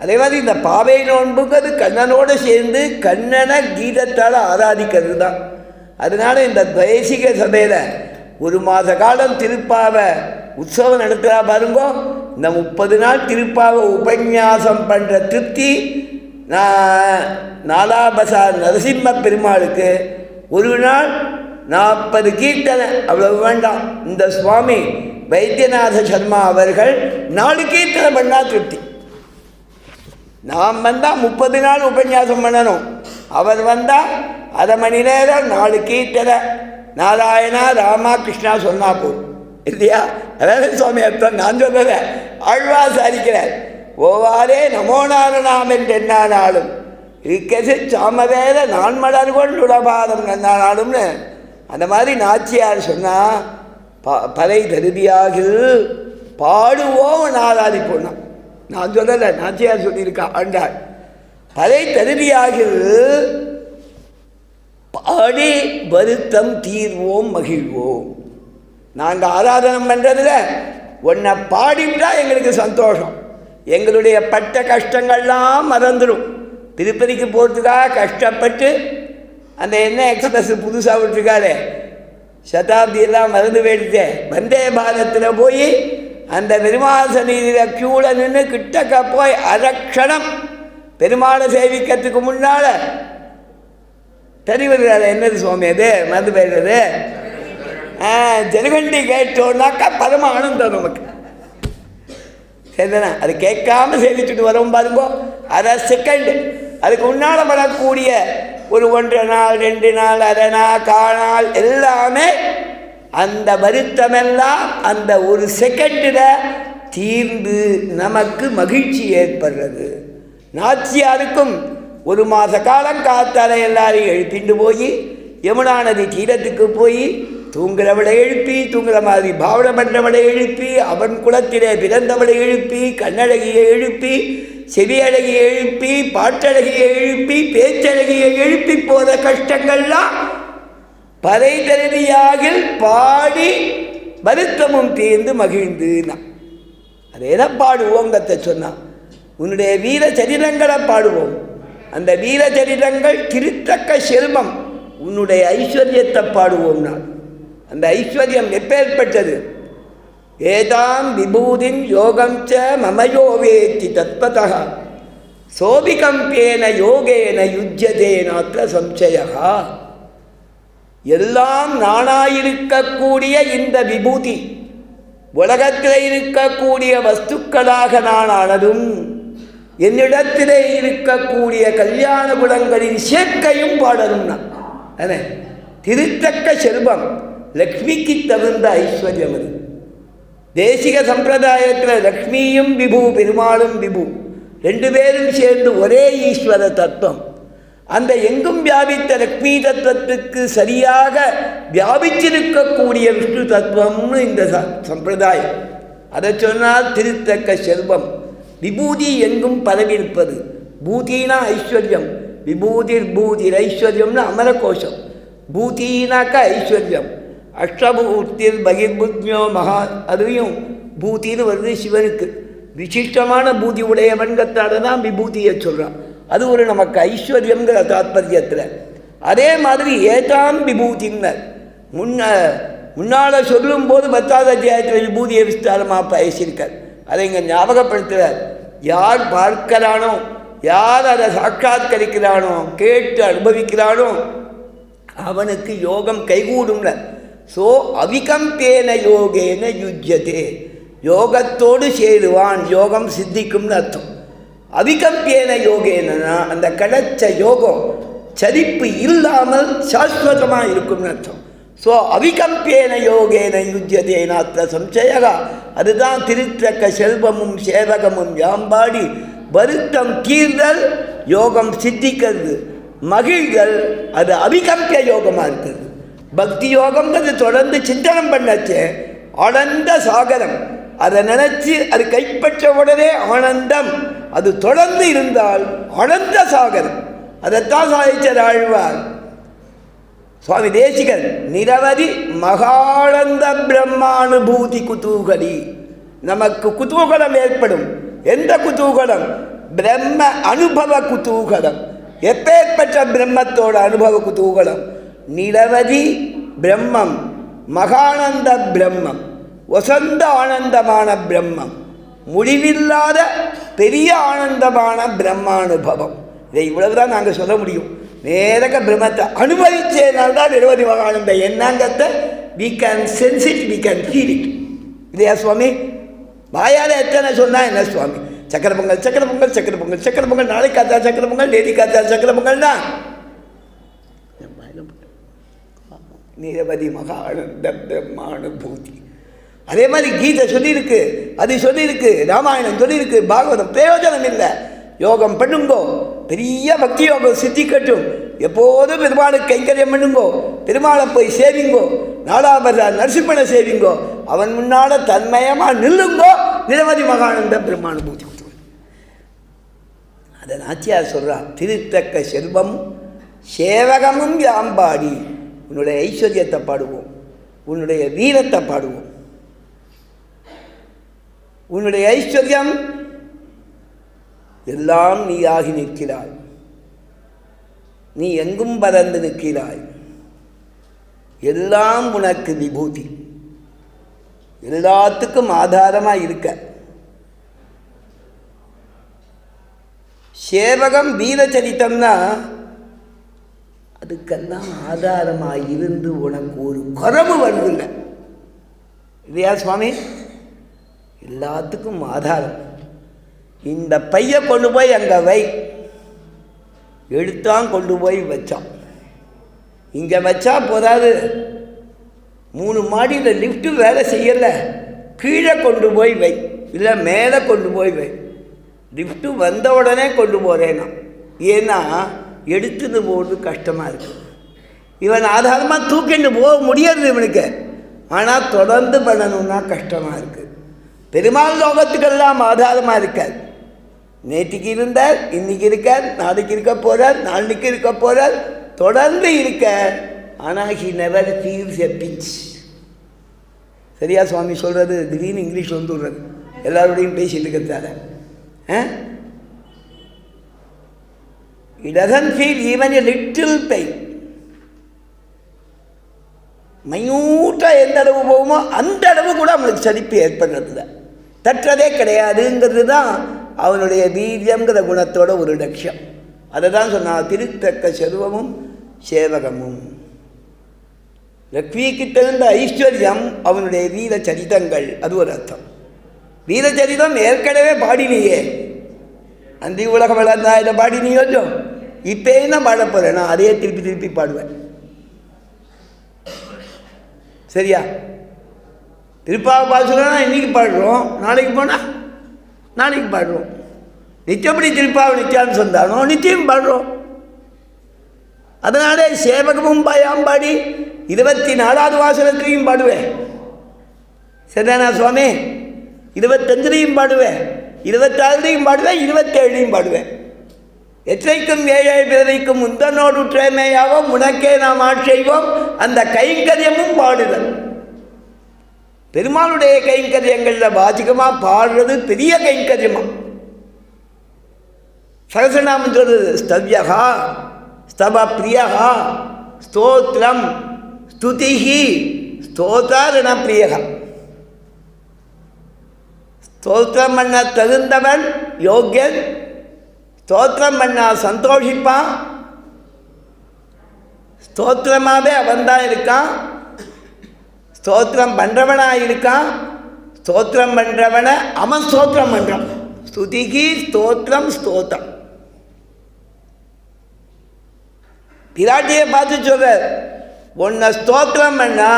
அதே மாதிரி இந்த பாவை நோன்புங்கிறது கண்ணனோடு சேர்ந்து கண்ணனை கீதத்தால் ஆராதிக்கிறது தான். அதனால் இந்த தேசிக சபையில் 1 மாத காலம் திருப்பாவை உற்சவம் நடத்துகிறா பாருங்கோ. இந்த 30 நாள் திருப்பாவை உபன்யாசம் பண்ணுற திருப்தி நாலாபசார் நரசிம்ம பெருமாளுக்கு 1 நாள் 40 கீர்த்தனை அவ்வளவு வேண்டாம். இந்த சுவாமி வைத்தியநாத சர்மா அவர்கள் 4 கீர்த்தனை பண்ணால் திருப்தி. நாம் வந்தால் 30 நாள் உபன்யாசம் பண்ணணும், அவர் வந்தால் 1/2 மணி நேரம் 4 கீர்த்தனை நாராயணா ராமா கிருஷ்ணா சொன்னா போதும் இல்லையா? அதாவது சுவாமி அர்த்தம் நான் சொல்றேன். ஆழ்வா சாதிக்கிறார், ஓவாரே நமோ நாரணாம் என்று என்னானாலும் இருக்கசு சாமவேத நான் மலர்கொள் உடபாதம் என்னானாலும்னு அந்த மாதிரி நாச்சியார் சொன்னா பறை தருதியாகில் பாடுவோம் நாதாதிப்போனா. நான் சொல்லலை, நாச்சியார் சொல்லியிருக்கா ஆண்டாள். பறை தருதியாகில் பாடி வருத்தம் தீர்வோம் மகிழ்வோம். நாங்கள் ஆராதனம் பண்ணுறதுல ஒன்றை பாடிவிட்டா எங்களுக்கு சந்தோஷம். எங்களுடைய பட்ட கஷ்டங்கள்லாம் மறந்துடும். திருப்பதிக்கு போகிறதுக்காக கஷ்டப்பட்டு அந்த என்ன எக்ஸ்பிரஸ் புதுசாக விட்டுருக்காரு, சதாப்தியெல்லாம் மறந்து போயிடுச்சு. வந்தே பாரத்தில் போய் அந்த பெருமாள் சன்னிதியில் க்யூவில் நின்று கிட்டக்க போய் அரக்ஷணம் பெருமாளை சேவிக்கிறதுக்கு முன்னால் தெரிவிக்கிறாரு. என்னது சுவாமி அது மறந்து போயிடுறது? ஜெருகண்டி கேட்டோன்னாக்கா பரம ஆனந்தம் நமக்கு. சரிதானே? அது கேட்காம சேவிச்சுட்டு வரோம் பாருங்கோ, அரை செகண்டு. அதுக்கு முன்னால் வரக்கூடிய ஒரு 1 நாள் 2 நாள் அரை நாள் காணால் எல்லாமே அந்த வருத்தமெல்லாம் அந்த ஒரு செகண்டில் தீர்ந்து நமக்கு மகிழ்ச்சி ஏற்படுறது. நாச்சியாருக்கும் 1 மாத காலம் காத்தால எல்லாரையும் எழுப்பிண்டு போய் யமுனா நதி தீரத்துக்கு போய் தூங்குறவளை எழுப்பி, தூங்குற மாதிரி பாவனை பண்ணுறவளை எழுப்பி, அவன் குலத்திலே பிறந்தவளை எழுப்பி, கண்ணழகியை எழுப்பி, செவியழகியை எழுப்பி, பாட்டழகியை எழுப்பி, பேச்சழகியை எழுப்பி போகிற கஷ்டங்கள்லாம் பறை தருதியாகில் பாடி வருத்தமும் தீர்ந்து மகிழ்ந்துனா. அதேதான் பாடுவோங்கத்தை சொன்னான். உன்னுடைய வீர சரிதங்களை பாடுவோம். அந்த வீர சரிதங்கள் திருத்தக்க செல்வம், உன்னுடைய ஐஸ்வர்யத்தை பாடுவோம். நான் அந்த ஐஸ்வர்யம் எப்பேற்பட்டது? ஏதாம் விபூதின் யோகம் ச மமயோவேத்தி தத்பதா சோபிகம்பேன யோகேன யுஜ்யதேனாத்ர சம்சயா. எல்லாம் நானாயிருக்கக்கூடிய இந்த விபூதி உலகத்தில் இருக்கக்கூடிய வஸ்துக்களாக நான் ஆனதும் என்னிடத்திலே இருக்கக்கூடிய கல்யாண குணங்களின் சேர்க்கையும் பாடணும். நான் திருத்தக்க செல்வம் லக்ஷ்மிக்கு தகுந்த ஐஸ்வர்யம். அது தேசிக சம்பிரதாயத்தில் லக்ஷ்மியும் விபு, பெருமாளும் விபு, 2 பேரும் சேர்ந்து ஒரே ஈஸ்வர தத்துவம். அந்த எங்கும் வியாபித்த லக்ஷ்மி தத்துவத்துக்கு சரியாக வியாபிச்சிருக்கக்கூடிய விஷ்ணு தத்துவம்னு இந்த சம்பிரதாயம். அதை சொன்னால் திருத்தக்க செல்வம். விபூதி எங்கும் பரவியிருப்பது. பூதினா ஐஸ்வர்யம், விபூதிர் பூதிர் ஐஸ்வர்யம்னு அமரகோஷம். பூதினாக்கா ஐஸ்வர்யம். அஷ்டபூத்திர் பகிர்புத்மியோ மகா, அதுவும் பூத்தின்னு வருது சிவனுக்கு. விசிஷ்டமான பூதி உடையவன்கிறதால தான் விபூதியை சொல்கிறான். அது ஒரு நமக்கு ஐஸ்வர்யங்கிற தாத்பரியத்தில். அதே மாதிரி ஏதாம் விபூதின்னர் முன்னால் சொல்லும்போது 10வது அத்தியாயத்தில் விபூதியை விஸ்தாரமாக பேசியிருக்கார். அதை இங்கே ஞாபகப்படுத்துகிறார். யார் பார்க்கிறானோ, யார் அதை சாட்சாத்கரிக்கிறானோ, கேட்டு அனுபவிக்கிறானோ அவனுக்கு யோகம் கைகூடும்ல. ஸோ அவிகம்பேன யோகேன யுஜ்யதே, யோகத்தோடு சேருவான், யோகம் சித்திக்கும்னு அர்த்தம். அவிகம்பேன யோகேனா அந்த கிடைச்ச யோகம் சரிப்பு இல்லாமல் சாஸ்வதமாக இருக்கும்னு அர்த்தம். ஸோ அவிகம்பேன யோகேன யுஜ்யதேனாத்ர சம்சயா. அதுதான் திருத்தக்க செல்வமும் சேவகமும் யாம்பாடி வருத்தம் தீர்தல், யோகம் சித்திக்கிறது, மகிழ்கள். அது அவிகம்பிய யோகமாக இருக்குது. பக்தி யோகம்ன்றது தொடர்ந்து சிந்தனம் பண்ணாச்சு, ஆனந்த சாகரம். அதை நினச்சி அது கைப்பற்ற உடனே ஆனந்தம், அது தொடர்ந்து இருந்தால் ஆனந்த சாகரம். அதைத்தான் சாதிச்சார் ஆழ்வார். சுவாமி தேசிகன் நிரவதி மகானந்த பிரம்மானுபூதி குதூகலி. நமக்கு குதூகலம் ஏற்படும். எந்த குதூகலம்? பிரம்ம அனுபவ குதூகலம். எப்பேற்பட்ட பிரம்மத்தோட அனுபவ குதூகலம்? நிரவதி பிரம்மம், மகானந்த பிரம்மம், வசந்த ஆனந்தமான பிரம்மம், முடிவில்லாத பெரிய ஆனந்தமான பிரம்மானுபவம். இதை இவ்வளவுதான் நாங்கள் சொல்ல முடியும். நேரக பிரம்மத்தை அனுபவிச்சதுனால்தான் நிரவதி மகானந்தம் என்னங்கிறத we can sense it, we can feel it. இல்லையா சுவாமி? வாயால் எத்தனை சொன்னால் என்ன சுவாமி? சக்கர பொங்கல், சக்கர பொங்கல், சக்கர பொங்கல், சக்கர பொங்கல், நாளைக்கு காத்தா சக்கர பொங்கல், நேதி காத்தா சக்கர பொங்கல் தான். நிரவதி மகானந்த பிரம்மானுபூதி. அதே மாதிரி கீதை சொல்லியிருக்கு, அது சொல்லியிருக்கு, ராமாயணம் சொல்லியிருக்கு, பாகவதம். பிரயோஜனம் இல்லை. யோகம் பண்ணுங்கோ, பெரிய பக்தி யோகம் சித்திக்கட்டும். எப்போதும் பெருமாளுக்கு கைங்கரியம் பண்ணுங்கோ, பெருமாளை போய் சேவிங்கோ, நாடாபர நரசிம்மனை சேவிங்கோ, அவன் முன்னால தன்மயமாக நில்லுங்கோ, நிரவதி மகானந்த பிரம்மானுபூதி. அதை நாச்சியார் சொல்கிறார், திருத்தக்க செல்வம் சேவகமும் யாம்பாடி. உன்னுடைய ஐஸ்வர்யத்தை பாடுவோம், உன்னுடைய வீரத்தை பாடுவோம். உன்னுடைய ஐஸ்வர்யம் எல்லாம் நீயாகி நிற்கிறாய், நீ எங்கும் பறந்து நிற்கிறாய், எல்லாம் உனக்கு விபூதி, எல்லாத்துக்கும் ஆதாரமாக இருக்க. சேவகம் வீரச்சரித்தம்னா அதுக்கெல்லாம் ஆதாரமாக இருந்து உனக்கு ஒரு குறைவு வருதில்லை இல்லையா சுவாமி? எல்லாத்துக்கும் ஆதாரம். இந்த பைய கொண்டு போய் அங்கே வை, எடுத்தான் கொண்டு போய் வச்சான். இங்கே வச்சா போதாது, 3 மாடியில் லிஃப்ட்டு வேலை செய்யலை, கீழே கொண்டு போய் வை, இல்லை மேலே கொண்டு போய் வை. லிஃப்ட்டு வந்த உடனே கொண்டு போகிறேன்னா, ஏன்னா எடுத்துன்னு போகிறது கஷ்டமாக இருக்குது. இவன் ஆதாரமாக தூக்கிட்டு போக முடியாது இவனுக்கு, ஆனால் தொடர்ந்து பண்ணணுன்னா கஷ்டமாக இருக்குது. பெருமாள் லோகத்துக்கெல்லாம் ஆதாரமாக இருக்கார். நேற்றுக்கு இருந்தார், இன்றைக்கி இருக்கார், நாளைக்கு இருக்க போகிறார், நாளைக்கு இருக்க போகிறார், தொடர்ந்து இருக்கார். ஆனால் he never feels a pitch. சரியா சுவாமி சொல்கிறது? திடீர்னு இங்கிலீஷ் வந்துடுறது எல்லாரோடையும் பேசிட்டு இருக்கிறதால. He doesn't feel even a little pain. மைனூட்டாக எந்த அளவு போகுமோ அந்த அளவு கூட அவனுக்கு சலிப்பு ஏற்படுறதில்ல, தற்றதே கிடையாதுங்கிறது தான் அவனுடைய வீரியங்கிற குணத்தோட ஒரு லட்சியம். அதை தான் சொன்னான், திருத்தக்க செல்வமும் சேவகமும். லக்ஷ்மிக்கு தகுந்த ஐஸ்வர்யம் அவனுடைய வீர சரிதங்கள். அது ஒரு அர்த்தம். வீரச்சரிதம் ஏற்கனவே பாடினியே, அந்த உலக வளர்ந்தா இதை பாடினியோ, இப்போ என்ன பாட போகிறேன், நான் அதையே திருப்பி திருப்பி பாடுவேன். சரியா? திருப்பாவை சொல்லனா இன்றைக்கி பாடுறோம், நாளைக்கு போனால் நாளைக்கு பாடுறோம். நிச்சயப்படி திருப்பாவை நித்தியான்னு சொன்னானோ நிச்சயம் பாடுறோம். அதனாலே சேவகமும் பாயாம்பாடி 24வது வாசகத்தையும் பாடுவேன். சரிதானா சுவாமி? 25லையும் பாடுவேன், 26லையும் பாடுவேன், 27லையும் பாடுவேன். எற்றைக்கும் ஏழை பிறரைக்கும் முந்தனோடு உற்றமையாவோம், உனக்கே நாம் ஆட்செய்வோம். அந்த கைங்கரியமும் பாடுதல். பெருமாளுடைய கைங்கரியங்களில் வாச்சிகமாக பாடுறது பெரிய கைங்கரியமாக. சகசநாமம் சொல்றது, ஸ்தவ்யகா ஸ்தவ பிரியகா ஸ்தோத்திரம் ஸ்துதிஹி ஸ்தோதாரண பிரியகா. ஸ்தோத்திரம் பண்ண தகுந்தவன் யோக்கியன், ஸ்தோத்திரம் பண்ண சந்தோஷிப்பான். ஸ்தோத்திரமாகவே அவன்தான் இருக்கான், ஸ்தோத்திரம் பண்ணுறவனாக இருக்கான். ஸ்தோத்திரம் பண்ணுறவனை அவன் ஸ்தோத்திரம் பண்ணுறான். ஸ்துதிகி ஸ்தோத்திரம் ஸ்தோத்திரம். பிராட்டியை பார்த்து சொல்ற, உன்னை ஸ்தோத்திரம் பண்ணா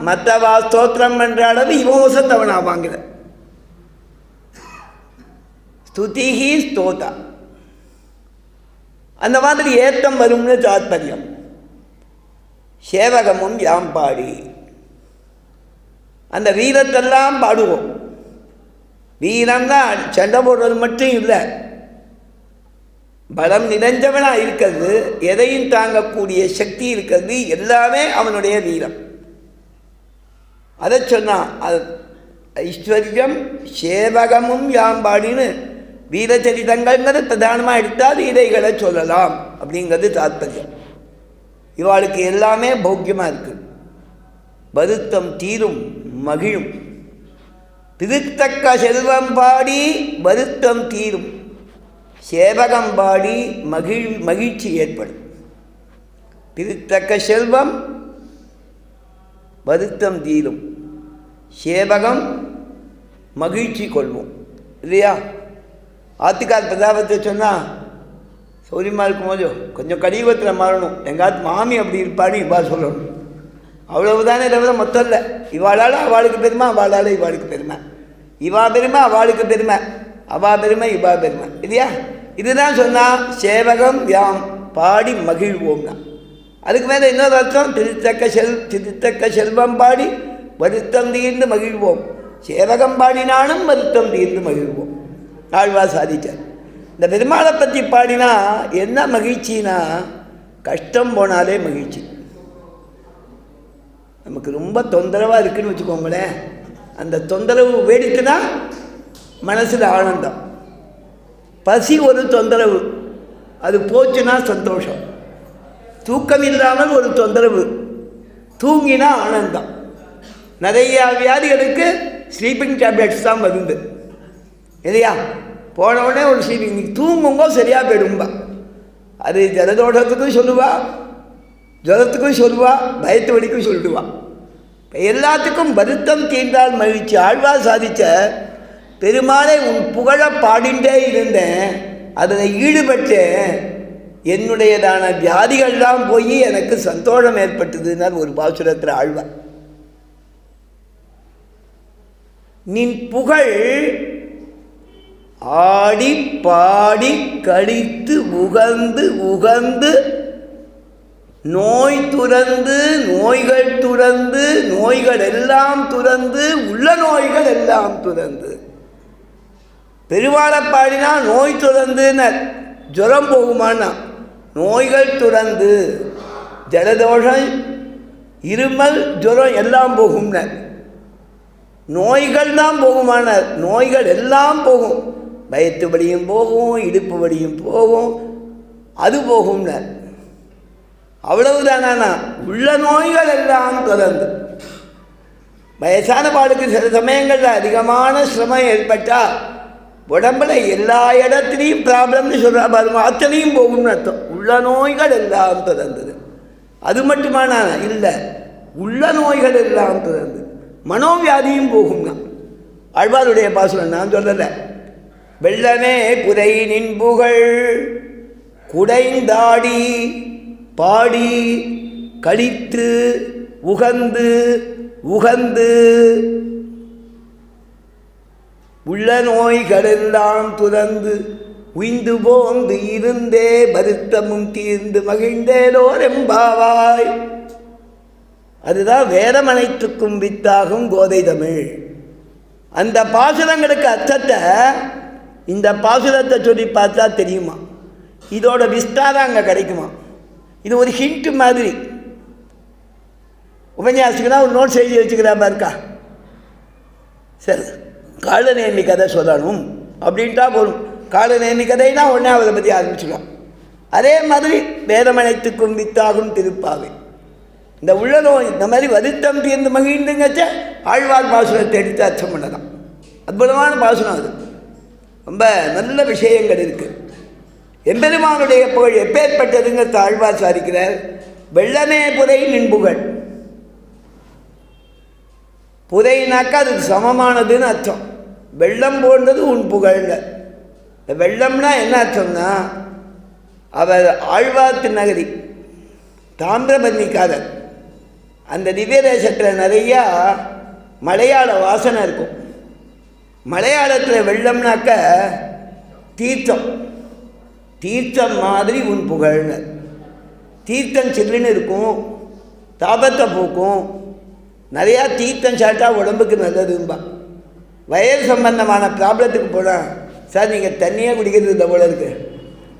மற்றவா ஸ்தோத்திரம் பண்ணுற அளவு இவன் வசத்தவனா வாங்குற. ஸ்துதிஹி ஸ்தோதா, அந்த மாதிரி ஏத்தம் வரும்னு தாத்பரியம். சேவகமும் யாம்பாடி, அந்த வீரத்தெல்லாம் பாடுவோம். வீரம்தான் சண்டை போடுறது மட்டும் இல்லை, பலம் நிறைஞ்சவனாக இருக்கிறது, எதையும் தாங்கக்கூடிய சக்தி இருக்கிறது, எல்லாமே அவனுடைய வீரம். அதை சொன்னான். அது ஐஸ்வர்யம் சேவகமும் யாம்பாடின்னு வீரச்சரிதங்கள்ங்கிறது பிரதானமாக எடுத்தால் இதைகளை சொல்லலாம் அப்படிங்கிறது தாத்பரியம். இவாளுக்கு எல்லாமே போக்கியமாக இருக்குது. வருத்தம் தீரும் மகிழும். திருத்தக்க செல்வம் பாடி வருத்தம் தீரும், சேவகம் பாடி மகிழ்ச்சி ஏற்படும். திருத்தக்க செல்வம் வருத்தம் தீரும், சேவகம் மகிழ்ச்சி கொள்வோம். இல்லையா? ஆத்துக்கால் பிரதாபத்தை சொன்னால் சௌரியமாக இருக்கும் போது கொஞ்சம் கலியுகத்தில் மாறணும். எங்காவது மாமி அப்படி இருப்பான்னு இப்பா சொல்லணும். அவ்வளவுதானே தவிர மொத்தம் இல்லை. இவாளால் அவளுக்கு பெருமை, அவளால் இவாளுக்கு பெருமை, இவா பெருமை அவளுக்கு பெருமை, அவா பெருமை இவா பெருமை இல்லையா? இதுதான் சொன்னால் சேவகம் யாம் பாடி மகிழ்வோம்னா. அதுக்கு மேலே இன்னொரு அர்த்தம், திருத்தக்க செல்வம் பாடி வருத்தம் தீர்ந்து மகிழ்வோம், சேவகம் பாடினாலும் வருத்தம் தீர்ந்து மகிழ்வோம். ஆழ்வார் சாதிச்சார். இந்த பெருமாளை பற்றி பாடினா என்ன மகிழ்ச்சினா, கஷ்டம் போனாலே மகிழ்ச்சி. நமக்கு ரொம்ப தொந்தரவாக இருக்குதுன்னு வச்சுக்கோங்களேன், அந்த தொந்தரவு வேடிக்கைனா மனசில் ஆனந்தம். பசி ஒரு தொந்தரவு, அது போச்சுன்னா சந்தோஷம். தூக்கம் இல்லாமல் ஒரு தொந்தரவு, தூங்கினா ஆனந்தம். நிறையா வியாதிகளுக்கு ஸ்லீப்பிங் டேப்லெட்ஸ் தான் மருந்து இல்லையா? போன உடனே ஒரு ஸ்லீப்பிங், தூங்கும்போது சரியாக போயிடும்பா. அது ஜலதோஷத்துக்கும் சொல்லுவா, ஜலத்துக்கும் சொல்லுவா, பயத்து வலிக்கும் சொல்லுவா. எல்லாத்துக்கும் வருத்தம் தீர்ந்தால் மகிழ்ச்சி. ஆழ்வார் சாதித்த பெருமாளை உன் புகழ பாடிண்டே இருந்தேன், அதில் ஈடுபட்டேன், என்னுடையதான வியாதிகள்லாம் போய் எனக்கு சந்தோஷம் ஏற்பட்டதுன்னார் ஒரு பாசுரத்தில் ஆழ்வார். நின் புகழ் ஆடி பாடி கழித்து உகந்து உகந்து நோய் துறந்து நோய்கள் துறந்து நோய்கள் எல்லாம் துறந்து உள்ள நோய்கள் எல்லாம் துறந்து. பெருமாளை பாடினா நோய் துறந்துனர், ஜுரம் போகுமானா நோய்கள் துறந்து, ஜலதோஷம் இருமல் ஜுரம் எல்லாம் போகும்னர். நோய்கள் தான் போகுமானார், நோய்கள் எல்லாம் போகும், வயிற்று வலியும் போகும், இடுப்பு வலியும் போகும், அது போகும்னர். அவ்வளவுதானா, உள்ள நோய்கள் எல்லாம் தொடர்ந்து. வயசான பாடுக்கு சில சமயங்களில் அதிகமான சிரமம் ஏற்பட்டால் உடம்புல எல்லா இடத்துலையும் ப்ராப்ளம்னு சொல்கிறா பாருங்க, அத்தனையும் போகும்னு அர்த்தம். உள்ள நோய்கள் எல்லாம் தொடர்ந்தது. அது மட்டுமானா இல்லை, உள்ள நோய்கள் எல்லாம் தொடர்ந்து மனோவியாதியும் போகும்னா. ஆழ்வாருடைய பாசுரம் நான் சொல்லலை. வெள்ளமே புரை நின்புகள் குடைந்தாடி பாடி கழித்து உகந்து உகந்து உள்ள நோய்களெல்லாம் துறந்து உய்ந்து போந்து இருந்தே வருத்தமும் தீர்ந்து மகிழ்ந்தேலோர் எம்பாவாய். அதுதான் வேதமனைத்துக்கும் வித்தாகும் கோதை தமிழ். அந்த பாசுரங்களுக்கு அர்த்தத்தை இந்த பாசுரத்தை சொல்லி பார்த்தா தெரியுமா, இதோட விஸ்தாரம் அங்கே கிடைக்குமா. இது ஒரு ஹிண்ட் மாதிரி. உபன்யாசிக்கனா ஒரு நோட்ஸ் எழுதி வச்சுக்கிறாப்பா இருக்கா, சரி காலநேமி கதை சொல்லணும் அப்படின்ட்டா போகும். காலநேமி கதைனா ஒன்றே அவரை பற்றி ஆரம்பிச்சுக்கலாம். அதே மாதிரி வேதமனைத்துக்கும் வித்தாகும் திருப்பாவை. இந்த உள்ள நோய் இந்த மாதிரி வருத்தம் தீர்ந்து மகிழ்ந்துங்கச்ச ஆழ்வார் பாசுரத்தை எடுத்து அர்த்தம் பண்ணலாம். அற்புதமான பாசுரம் அது. ரொம்ப நல்ல விஷயங்கள் இருக்குது. எம்பெருமானுடைய புகழ் எப்பேற்பட்டதுங்கிறத ஆழ்வார் சாதிக்கிறார். வெள்ளமே புதை நின்புகழ். புதைனாக்கா அதுக்கு சமமானதுன்னு அர்த்தம். வெள்ளம் போன்றது உன் புகழ்ல. இந்த வெள்ளம்னா என்ன அர்த்தம்னா, அவர் ஆழ்வார் நகரி தாமிரபரணிக்காரர். அந்த திவ்ய தேசத்தில் நிறையா மலையாள வாசனை இருக்கும். மலையாளத்தில் வெள்ளம்னாக்க தீர்த்தம், தீர்த்தம் மாதிரி உன் புகழ்னு. தீர்த்தம் சில்லுன்னு இருக்கும், தாபத்தை போக்கும். நிறையா தீர்த்தம் சாப்பிட்டா உடம்புக்கு நல்லதும்பா. வயது சம்பந்தமான ப்ராப்ளத்துக்கு போனால், சார் நீங்கள் தண்ணியாக குடிக்கிறது இந்த போல இருக்குது,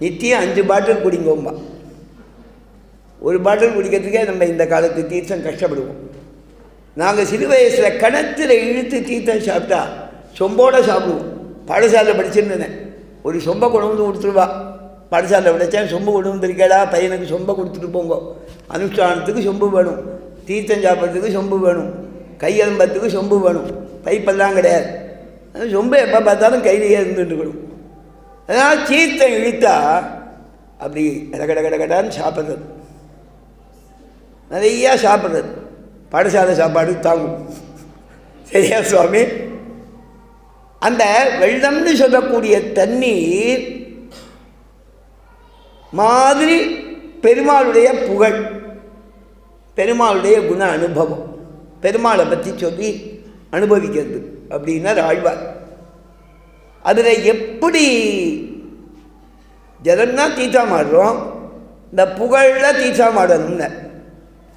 நித்தியம் 5 பாட்டில் குடிங்கோம்பா. ஒரு பாட்டில் குடிக்கிறதுக்கே நம்ம இந்த காலத்து தீர்த்தம் கஷ்டப்படுவோம். நாங்கள் சிறு வயசில் கிணத்துல இழுத்து தீர்த்தம் சாப்பிட்டா சொம்போடு சாப்பிடுவோம். பாடசாலையில் படிச்சுருந்தேன். ஒரு சொம்பை கொண்டு வந்து கொடுத்துருவா. பாடசாலையில் படித்தேன், சொம்பு கொண்டு வந்துருக்கேடா பையனுக்கு சொம்பை கொடுத்துட்டு போங்க. அனுஷ்டானத்துக்கு சொம்பு வேணும், தீர்த்தம் சாப்பிட்றதுக்கு சொம்பு வேணும், கையெலும்பத்துக்கு சொம்பு வேணும். பைப்பெல்லாம் கிடையாது. சொம்பு எப்போ பார்த்தாலும் கையிலேயே இருந்துட்டுக்கணும். அதனால் தீர்த்தம் இழுத்தா அப்படி கடகடான்னு சாப்பிட்றது, நிறையா சாப்பிட்றது. பாடசாலை சாப்பாடு தாங்கும். சரியா சுவாமி? அந்த வெள்ளம்னு சொல்லக்கூடிய தண்ணீர் மாதிரி பெருமாளுடைய புகழ். பெருமாளுடைய குண அனுபவம், பெருமாளை பற்றி சொல்லி அனுபவிக்கிறது அப்படின்னார் ஆழ்வார். அதில் எப்படி ஜலன்னா தீர்த்தம் ஆடுறோம், இந்த புகழில் தீர்த்தம் ஆடணும்னு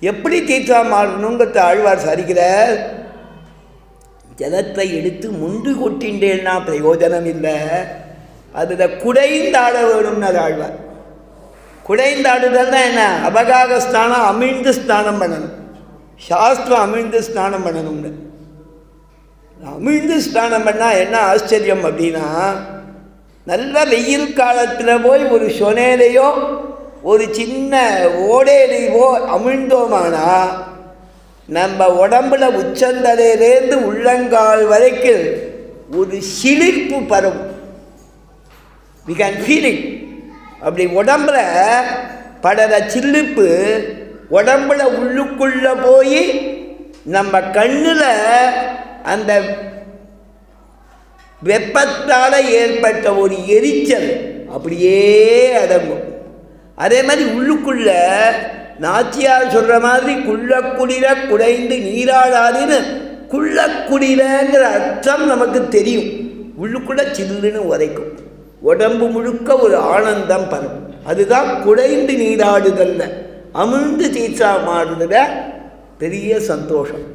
எப்படி தீர்த்தம் ஆடணுங்கிறத ஆழ்வார் சாதிக்கிறார். ஜலத்தை எடுத்து முண்டு கொட்டின்றேன்னா பிரயோஜனம் இல்லை, அதில் குடைந்தாட வேணும்னு ஆழ்வார். குடைந்தாடுதல் தான் என்ன? அபகாக ஸ்நானம், அமிழ்ந்து ஸ்நானம் பண்ணணும். சாஸ்திரம் அமிழ்ந்து ஸ்நானம் பண்ணணும்னு. அமிழ்ந்து ஸ்நானம் பண்ணால் என்ன ஆச்சரியம் அப்படின்னா, நல்ல வெயில் காலத்தில் போய் ஒரு சொனேலையோ ஒரு சின்ன ஓடேலையோ அமிழ்ந்தோமானா நம்ம உடம்புல உச்சந்தலையிலேருந்து உள்ளங்கால் வரைக்கும் ஒரு சிலிர்ப்பு பரவும். we can feel it. அப்படி உடம்புல படுற சில்லிப்பு உடம்புல உள்ளுக்குள்ளே போய் நம்ம கண்ணில் அந்த வெப்பத்தால் ஏற்பட்ட ஒரு எரிச்சல் அப்படியே அடங்கும். அதே மாதிரி உள்ளுக்குள்ள நாச்சியார் சொல்கிற மாதிரி குள்ளக்குளிர குடைந்து நீராடாதுன்னு குள்ளக்குளிரங்கிற அர்த்தம் நமக்கு தெரியும். உள்ளுக்குள்ள சில்லுன்னு உரைக்கும், உடம்பு முழுக்க ஒரு ஆனந்தம் பரவும். அதுதான் குடைந்து நீராடுதல்ல, அமிழ்ந்து தீர்த்தமாடுதல பெரிய சந்தோஷம்.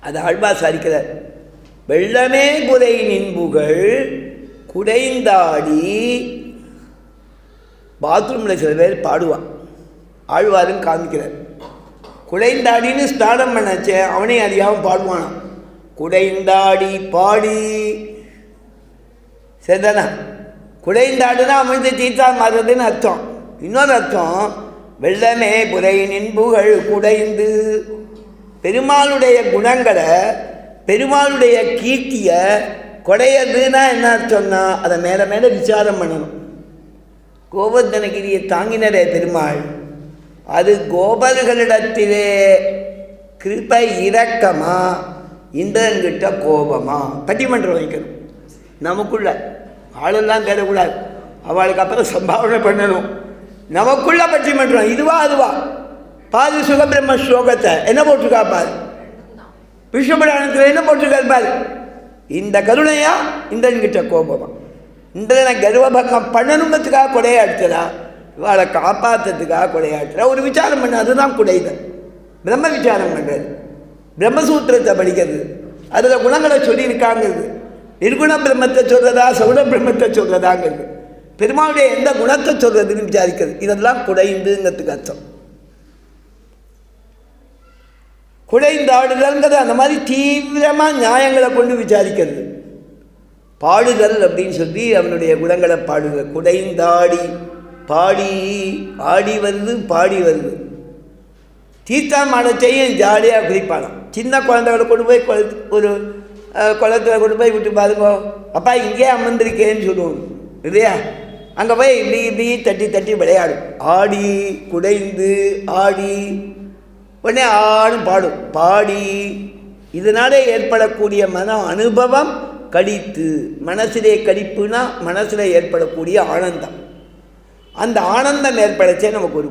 அது ஆழ்வார் சாதிக்கிறார். வெள்ளமே புரை நின்புகள் குடைந்தாடி. பாத்ரூமில் சில பேர் பாடுவான், ஆழ்வாரும் காமிக்கிறார். குடைந்தாடின்னு ஸ்நானம் பண்ணச்சே அவனே அறியாமல் பாடுவானான். குடைந்தாடி பாடி சரிதானா? குடைந்தாடுனா அமிழ்ந்து தீர்த்தம் மாறுறதுன்னு அர்த்தம். இன்னொரு அர்த்தம், வெள்ளமே புரை நின்புகள் குடைந்து. பெருமாளுடைய குணங்களை, பெருமாளுடைய கீர்த்தியை குடையதுன்னா என்ன அர்த்தம்னா அதை மேலே மேலே விசாரம் பண்ணணும். கோவர்தனகிரியை தாங்கினரே பெருமாள், அது கோபர்களிடத்திலே கிருபை இரக்கமா இந்திரன்கிட்ட கோபமா பட்டிமன்றம் வைக்கணும். நமக்குள்ள ஆளெல்லாம் தேடக்கூடாது, அவளுக்கு அப்புறம் சம்பாவனை பண்ணணும். நமக்குள்ள பட்டிமன்றம், இதுவா அதுவா. பாதி சுகபிரம்ம ஸ்லோகத்தை என்ன போட்டிருக்கா பாரு, விஷ்ணுபுராணத்தில் என்ன போட்டிருக்காரு பாரு. இந்த கருணையா இந்திரன்கிட்ட கோபமா? இந்திரனை கர்வபங்கம் பண்ணணுங்கிறதுக்காக கொடையாடுச்சதா, இவாளை காப்பாற்றுறதுக்காக கொடையாடுறா? ஒரு விசாரம் பண்ண, அதுதான் குடைதல். பிரம்ம விசாரம் பண்ணுறது, பிரம்மசூத்திரத்தை படிக்கிறது, அதில் குணங்களை சொல்லியிருக்காங்கிறது. நிர்குண பிரம்மத்தை சொல்கிறதா சகுண பிரம்மத்தை சொல்கிறதாங்கிறது, பெருமாளுடைய எந்த குணத்தை சொல்கிறதுன்னு விசாரிக்கிறது. இதெல்லாம் குடைந்துங்கிறதுக்கு அர்த்தம். குடைந்தாடுதல்ங்கிறது அந்த மாதிரி தீவிரமாக நியாயங்களை கொண்டு விசாரிக்கிறது. பாடுதல் அப்படின்னு சொல்லி அவனுடைய குணங்களை பாடுதல். குடைந்தாடி பாடி, ஆடி வருது பாடி வருது. தீர்த்தம் ஆட செய்யும் ஜாலியாக குறிப்பானான். சின்ன குழந்தைகளை கொண்டு போய் ஒரு குளத்தில் கொண்டு போய் விட்டு பாருங்கோ, அப்பா இங்கே அமர்ந்திருக்கேன்னு சொல்லுவோம் இல்லையா? அங்கே போய் இப்படி இப்படி தட்டி தட்டி விளையாடும். ஆடி குடைந்து ஆடி உடனே ஆடும் பாடும். பாடி இதனாலே ஏற்படக்கூடிய மன அனுபவம் கழித்து. மனசிலே கழிப்புனா மனசில் ஏற்படக்கூடிய ஆனந்தம். அந்த ஆனந்தம் ஏற்படச்சே நமக்கு ஒரு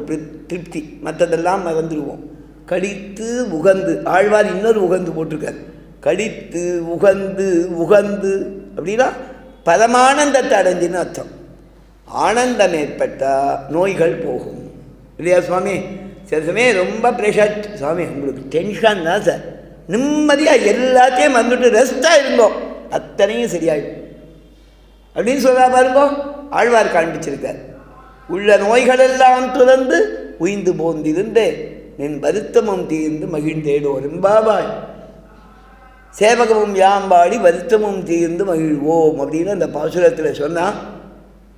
திருப்தி, மற்றதெல்லாம் மறந்துடுவோம். கழித்து உகந்து. ஆழ்வார் இன்னொரு உகந்து போட்டிருக்கார். கழித்து உகந்து உகந்து அப்படின்னா பரமானந்தத்தை அடைஞ்சின்னு அர்த்தம். ஆனந்தம் ஏற்பட்டால் நோய்கள் போகும் இல்லையா சுவாமி? சில சமயம் ரொம்ப ப்ரெஷர், சுவாமி உங்களுக்கு டென்ஷன் தான் சார், நிம்மதியாக எல்லாத்தையும் வந்துட்டு ரெஸ்ட்டாக இருந்தோம், அத்தனையும் சரியாயிடும் அப்படின்னு சொல்கிறா பாருங்கோ. ஆழ்வார் காண்பிச்சிருக்கார். உள்ள நோய்களெல்லாம் துறந்து உய்ந்து போந்திருந்து நின் வருத்தமும் தீர்ந்து மகிழ்ந்தேடோர் எம்பாவாய் சேவகமும் யாம்பாடி வருத்தமும் தீர்ந்து மகிழ்வோம் அப்படின்னு அந்த பாசுரத்தில் சொன்னால்,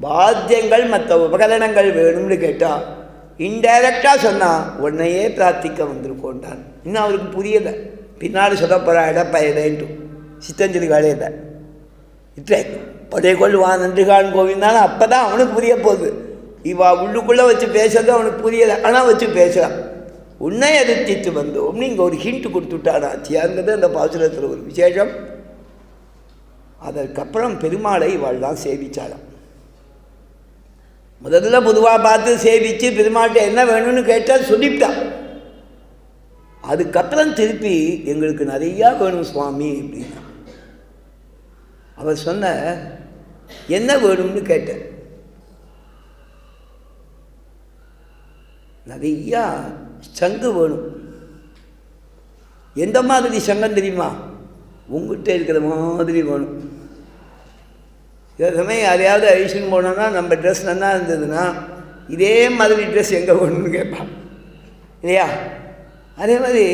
வாத்தியங்கள் மற்ற உபகரணங்கள் வேணும்னு கேட்டால் இன்டைரக்டாக சொன்னால் உன்னையே பிரார்த்திக்க வந்திருக்கோன்றான். இன்னும் அவருக்கு புரியலை, பின்னாடி சொல்ல போகிற இடப்பயலேன்ட்டு சித்தஞ்சலி காலையில் இட்டே படைய கொள்வான் நன்றுகான் கோவிந்தான அப்போ தான் அவனுக்கு புரிய போகுது. இவா உள்ளுக்குள்ளே வச்சு பேசுறது அவனுக்கு புரியலை, ஆனால் வச்சு பேசுகிறான். உன்னை அதிர்த்திட்டு வந்தோம் இங்கே ஒரு ஹிண்ட் கொடுத்துட்டானா ஆச்சியாங்கிறது அந்த பாசுரத்தில் ஒரு விசேஷம். அதற்கப்புறம் பெருமாளை இவாள் தான் சேவிச்சாளாம். முதல்ல பொதுவாக பார்த்து சேவித்து பெருமாள்கிட்ட என்ன வேணும்னு கேட்டால் சொல்லிவிட்டான். அதுக்கப்புறம் திருப்பி எங்களுக்கு நிறையா வேணும் சுவாமி அப்படின்னா. அவர் சொன்ன என்ன வேணும்னு கேட்டேன். நிறையா சங்கு வேணும். எந்த மாதிரி சங்கம் தெரியுமா? உங்கள்கிட்ட இருக்கிற மாதிரி வேணும். சில சமயம் யாரையாவது அழிச்சுன்னு போனோன்னா நம்ம ட்ரெஸ் நல்லா இருந்ததுன்னா இதே மாதிரி ட்ரெஸ் எங்கே வேணும்னு கேட்பான் இல்லையா? அதே மாதிரி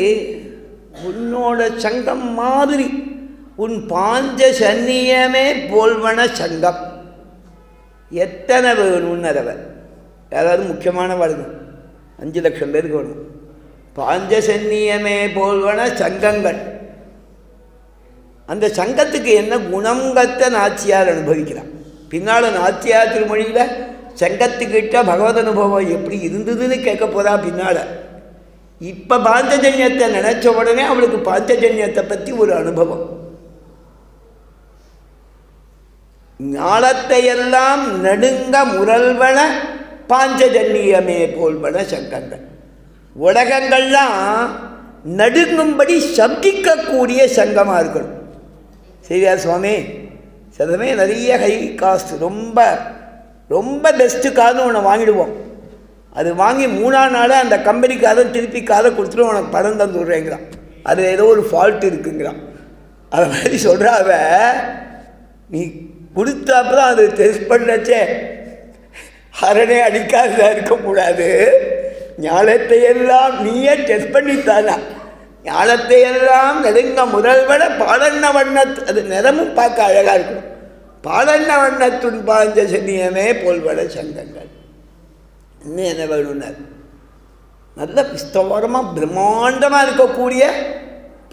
உன்னோட சங்கம் மாதிரி உன் பாஞ்ச சன்னியமே போல்வன சங்கம் எத்தனை வேணும்னு அரவை. யாராவது முக்கியமான வாழ்க்கை 5 லட்சம் பேருக்கு வேணும். பாஞ்ச சன்னியமே போல்வன சங்கங்கள். அந்த சங்கத்துக்கு என்ன குணங்கத்தை நாச்சியார் அனுபவிக்கிறான். பின்னால் நாச்சியார் திருமொழியில் சங்கத்துக்கிட்ட பகவத் அனுபவம் எப்படி இருந்ததுன்னு கேட்க போகிறா பின்னால். இப்போ பாஞ்சஜன்யத்தை நினச்ச உடனே அவளுக்கு பாஞ்சஜன்யத்தை பற்றி ஒரு அனுபவம். ஞாலத்தையெல்லாம் நடுங்க முரல்வன பாஞ்சஜன்யமே போல்வன சங்கங்கள். உலகங்கள்லாம் நடுங்கும்படி சப்திக்கக்கூடிய சங்கமாக இருக்கணும். சரியா சுவாமி? சிலமே நிறைய ஹை காஸ்ட் ரொம்ப ரொம்ப பெஸ்ட்டு கார்னு ஒன்று வாங்கிடுவோம். அது வாங்கி 3ஆம் நாள் அந்த கம்பெனிக்காரன் திருப்பி காரை கொடுத்துட்டு உனக்கு பணம் தந்து விட்றேங்கிறான். அது ஏதோ ஒரு ஃபால்ட் இருக்குங்கிறான். அது மாதிரி சொல்கிறாவ நீ கொடுத்தாப்பதான் அது டெஸ்ட் பண்ணச்சே அரணே அடிக்காததாக இருக்கக்கூடாது. ஞானத்தையெல்லாம் நீயே டெஸ்ட் பண்ணித்தானா. ஞானத்தையெல்லாம் நெருங்க முதல்வட பாலண்ண வண்ணத்து, அது நிறமும் பார்க்க அழகாக இருக்கும். பாலண்ண வண்ணத்துன் பாஞ்ச சன்னியமே போல்வட சங்கங்கள். இன்னும் என்ன வேணும்னார்? நல்ல விஸ்தோரமாக பிரம்மாண்டமாக இருக்கக்கூடிய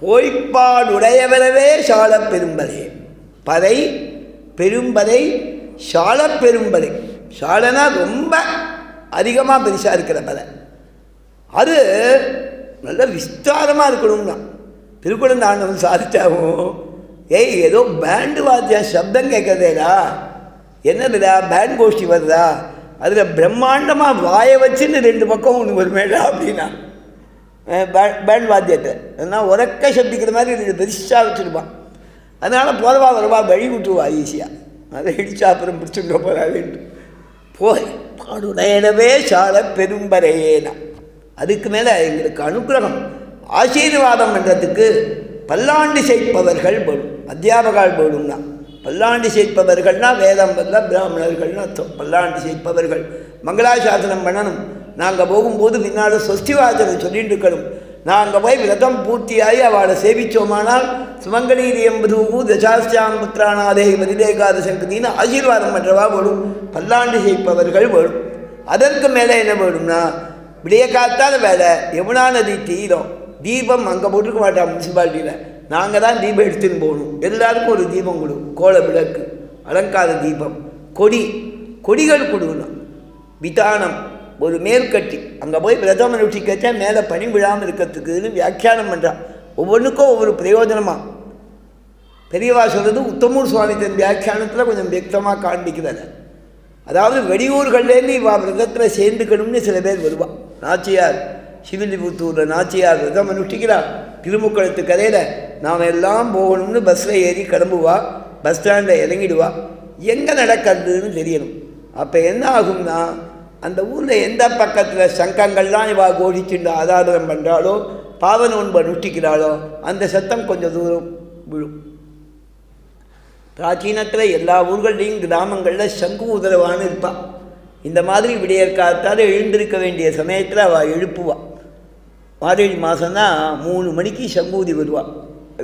போய்ப்பாடுடையவரவே சால பெரும்பதை. பதை பெரும்பதை சால பெரும்பதை. சாலனா ரொம்ப அதிகமாக பெருசாக இருக்கிற பதை. அது நல்ல விஸ்தாரமாக இருக்கணும்னா. திருக்குறந்தாண்டவன் சாதிச்சாவும் ஏய் ஏதோ பேண்டு வாத்தியம் சப்தம் கேட்குறதேடா, என்னதுடா பேண்ட் கோஷ்டி வருதா, அதில் பிரம்மாண்டமாக வாயை வச்சுன்னு 2 பக்கம் ஒன்று வருமேடா அப்படின்னா பேண்ட் வாத்தியத்தை அதனால் உறக்க சப்திக்கிற மாதிரி 2 பெருசாக வச்சுருப்பான். அதனால் போதவா வரவா வழி விட்டுருவா ஈஸியாக. அதை இடிச்சா அப்புறம் பிடிச்சுக்க போகிறாருன்ட்டு போய் பாடுடையவே சால பெரும்பரையேனா. அதுக்கு மேலே எங்களுக்கு அனுகிரகம் ஆசீர்வாதம் பண்ணுறதுக்கு பல்லாண்டு செய்ப்பவர்கள் போடும், அத்தியாபகால் போடும்னா. பல்லாண்டு செய்ப்பவர்கள்னால் வேதம் வரல பிராமணர்கள்னு அர்த்தம். பல்லாண்டு செய்ப்பவர்கள் மங்களாசாசனம் பண்ணணும். நாங்கள் போகும்போது பின்னால் சொஸ்திவாசனம் சொல்லிட்டு இருக்கணும். நாங்கள் போய் விரதம் பூர்த்தியாகி அவளை சேவித்தோமானால் சுமங்கலீரி எம்பது தசாஸ்தியாம் புத்திரானாதே வரிதேகாத சங்கதின்னு ஆசீர்வாதம் பண்ணுறவா போடும். பல்லாண்டு செய்ப்பவர்கள் போடும். அதற்கு மேலே என்ன போடும்னா விடிய காத்தாத வேலை யமுனா நதி தீரம் தீபம் அங்கே போட்டுக்க மாட்டான் முனிசிபாலிட்டியில். நாங்கள் தான் தீபம் எடுத்துன்னு போகணும். எல்லாருக்கும் ஒரு தீபம் கொடுக்கும். கோல விளக்கு, அலங்கார தீபம், கொடிகள் கொடுக்கணும். விதானம் ஒரு மேற்கட்டி அங்கே போய் விரதம் அனுஷ்டிக்கச்சா மேலே பனி விழாமல் இருக்கிறதுக்குன்னு வியாக்கியானம் பண்ணுறான். ஒவ்வொன்றுக்கும் ஒவ்வொரு பிரயோஜனமாக பெரியவா சொல்கிறது. உத்தமூர் சுவாமி தன் வியாக்கியானத்தில் கொஞ்சம் வியக்தமாக காண்பிக்கிறார். அதாவது வெளியூர்கள்லேருந்து இவா விரதத்தில் சேர்ந்துக்கணும்னு சில பேர் வருவாள். நாச்சியார் சிவிலிபுத்தூரில் நாச்சியார் விரதம் அனுஷ்டிக்கிறார். திருமுக்களத்து கரையில் நாம் எல்லாம் போகணும்னு பஸ்ஸில் ஏறி கிளம்புவா. பஸ் ஸ்டாண்டில் இறங்கிடுவா. எங்கே நடக்கிறதுன்னு தெரியணும். அப்போ என்ன ஆகும்னா அந்த ஊரில் எந்த பக்கத்தில் சங்கங்கள்லாம் இவா கோடிச்சுண்டு ஆதாரம் பண்ணுறாளோ பாவ நோன்பு அனுஷ்டிக்கிறாளோ அந்த சத்தம் கொஞ்சம் தூரம் விழும். பிராச்சீனத்தில் எல்லா ஊர்கள்லேயும் கிராமங்களில் சங்கு உதரவான்னு இருப்பாள். இந்த மாதிரி விடியற்காத்தால் எழுந்திருக்க வேண்டிய சமயத்தில் அவள் எழுப்புவாள். மார்கழி மாதம்தான் 3 மணிக்கு சங்கூதி வருவாள்.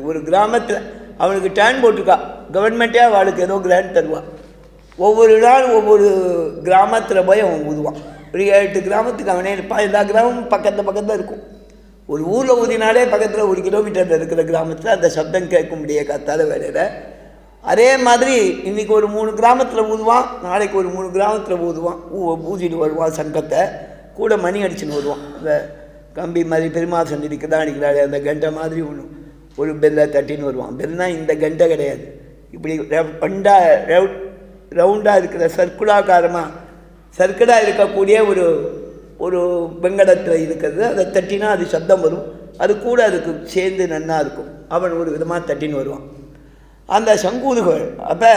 ஒரு கிராமத்தில் அவனுக்கு டேன் போட்டிருக்கா கவர்மெண்ட்டே அவளுக்கு ஏதோ கிராண்ட் தருவாள். ஒவ்வொரு நாள் ஒவ்வொரு கிராமத்தில் போய் அவன் ஊதுவான். ஒரு 7-8 கிராமத்துக்கு அவனே இருப்பான். எல்லா கிராமமும் பக்கத்தில் இருக்கும். ஒரு ஊரில் ஊதினாலே பக்கத்தில் 1 கிலோமீட்டரில் இருக்கிற கிராமத்தில் அந்த சப்தம் கேட்க முடிய காத்தால வேலையில். அதே மாதிரி இன்றைக்கி ஒரு 3 கிராமத்தில் ஊதுவான், நாளைக்கு ஒரு 3 கிராமத்தில் ஊதுவான். ஊதிட்டு வருவான் சங்கத்தை. கூட மணி அடிச்சுன்னு வருவான். அந்த கம்பி மாதிரி பெருமாள் சந்திரிக்கு தான் அடிக்கிறாள் அந்த கண்டை மாதிரி ஒன்று ஒரு பெல்லை தட்டின்னு வருவான். பெல்னா இந்த கண்டை கிடையாது, இப்படி ரவுண்டாக இருக்கிற சர்க்குலாக இருக்கக்கூடிய ஒரு வெங்கடத்தில் இருக்கிறது. அதை தட்டினா அது சப்தம் வரும். அது கூட அதுக்கு சேர்ந்து நன்னா இருக்கும். அவன் ஒரு விதமாக தட்டின்னு வருவான். அந்த சங்கூதுகள் அப்போ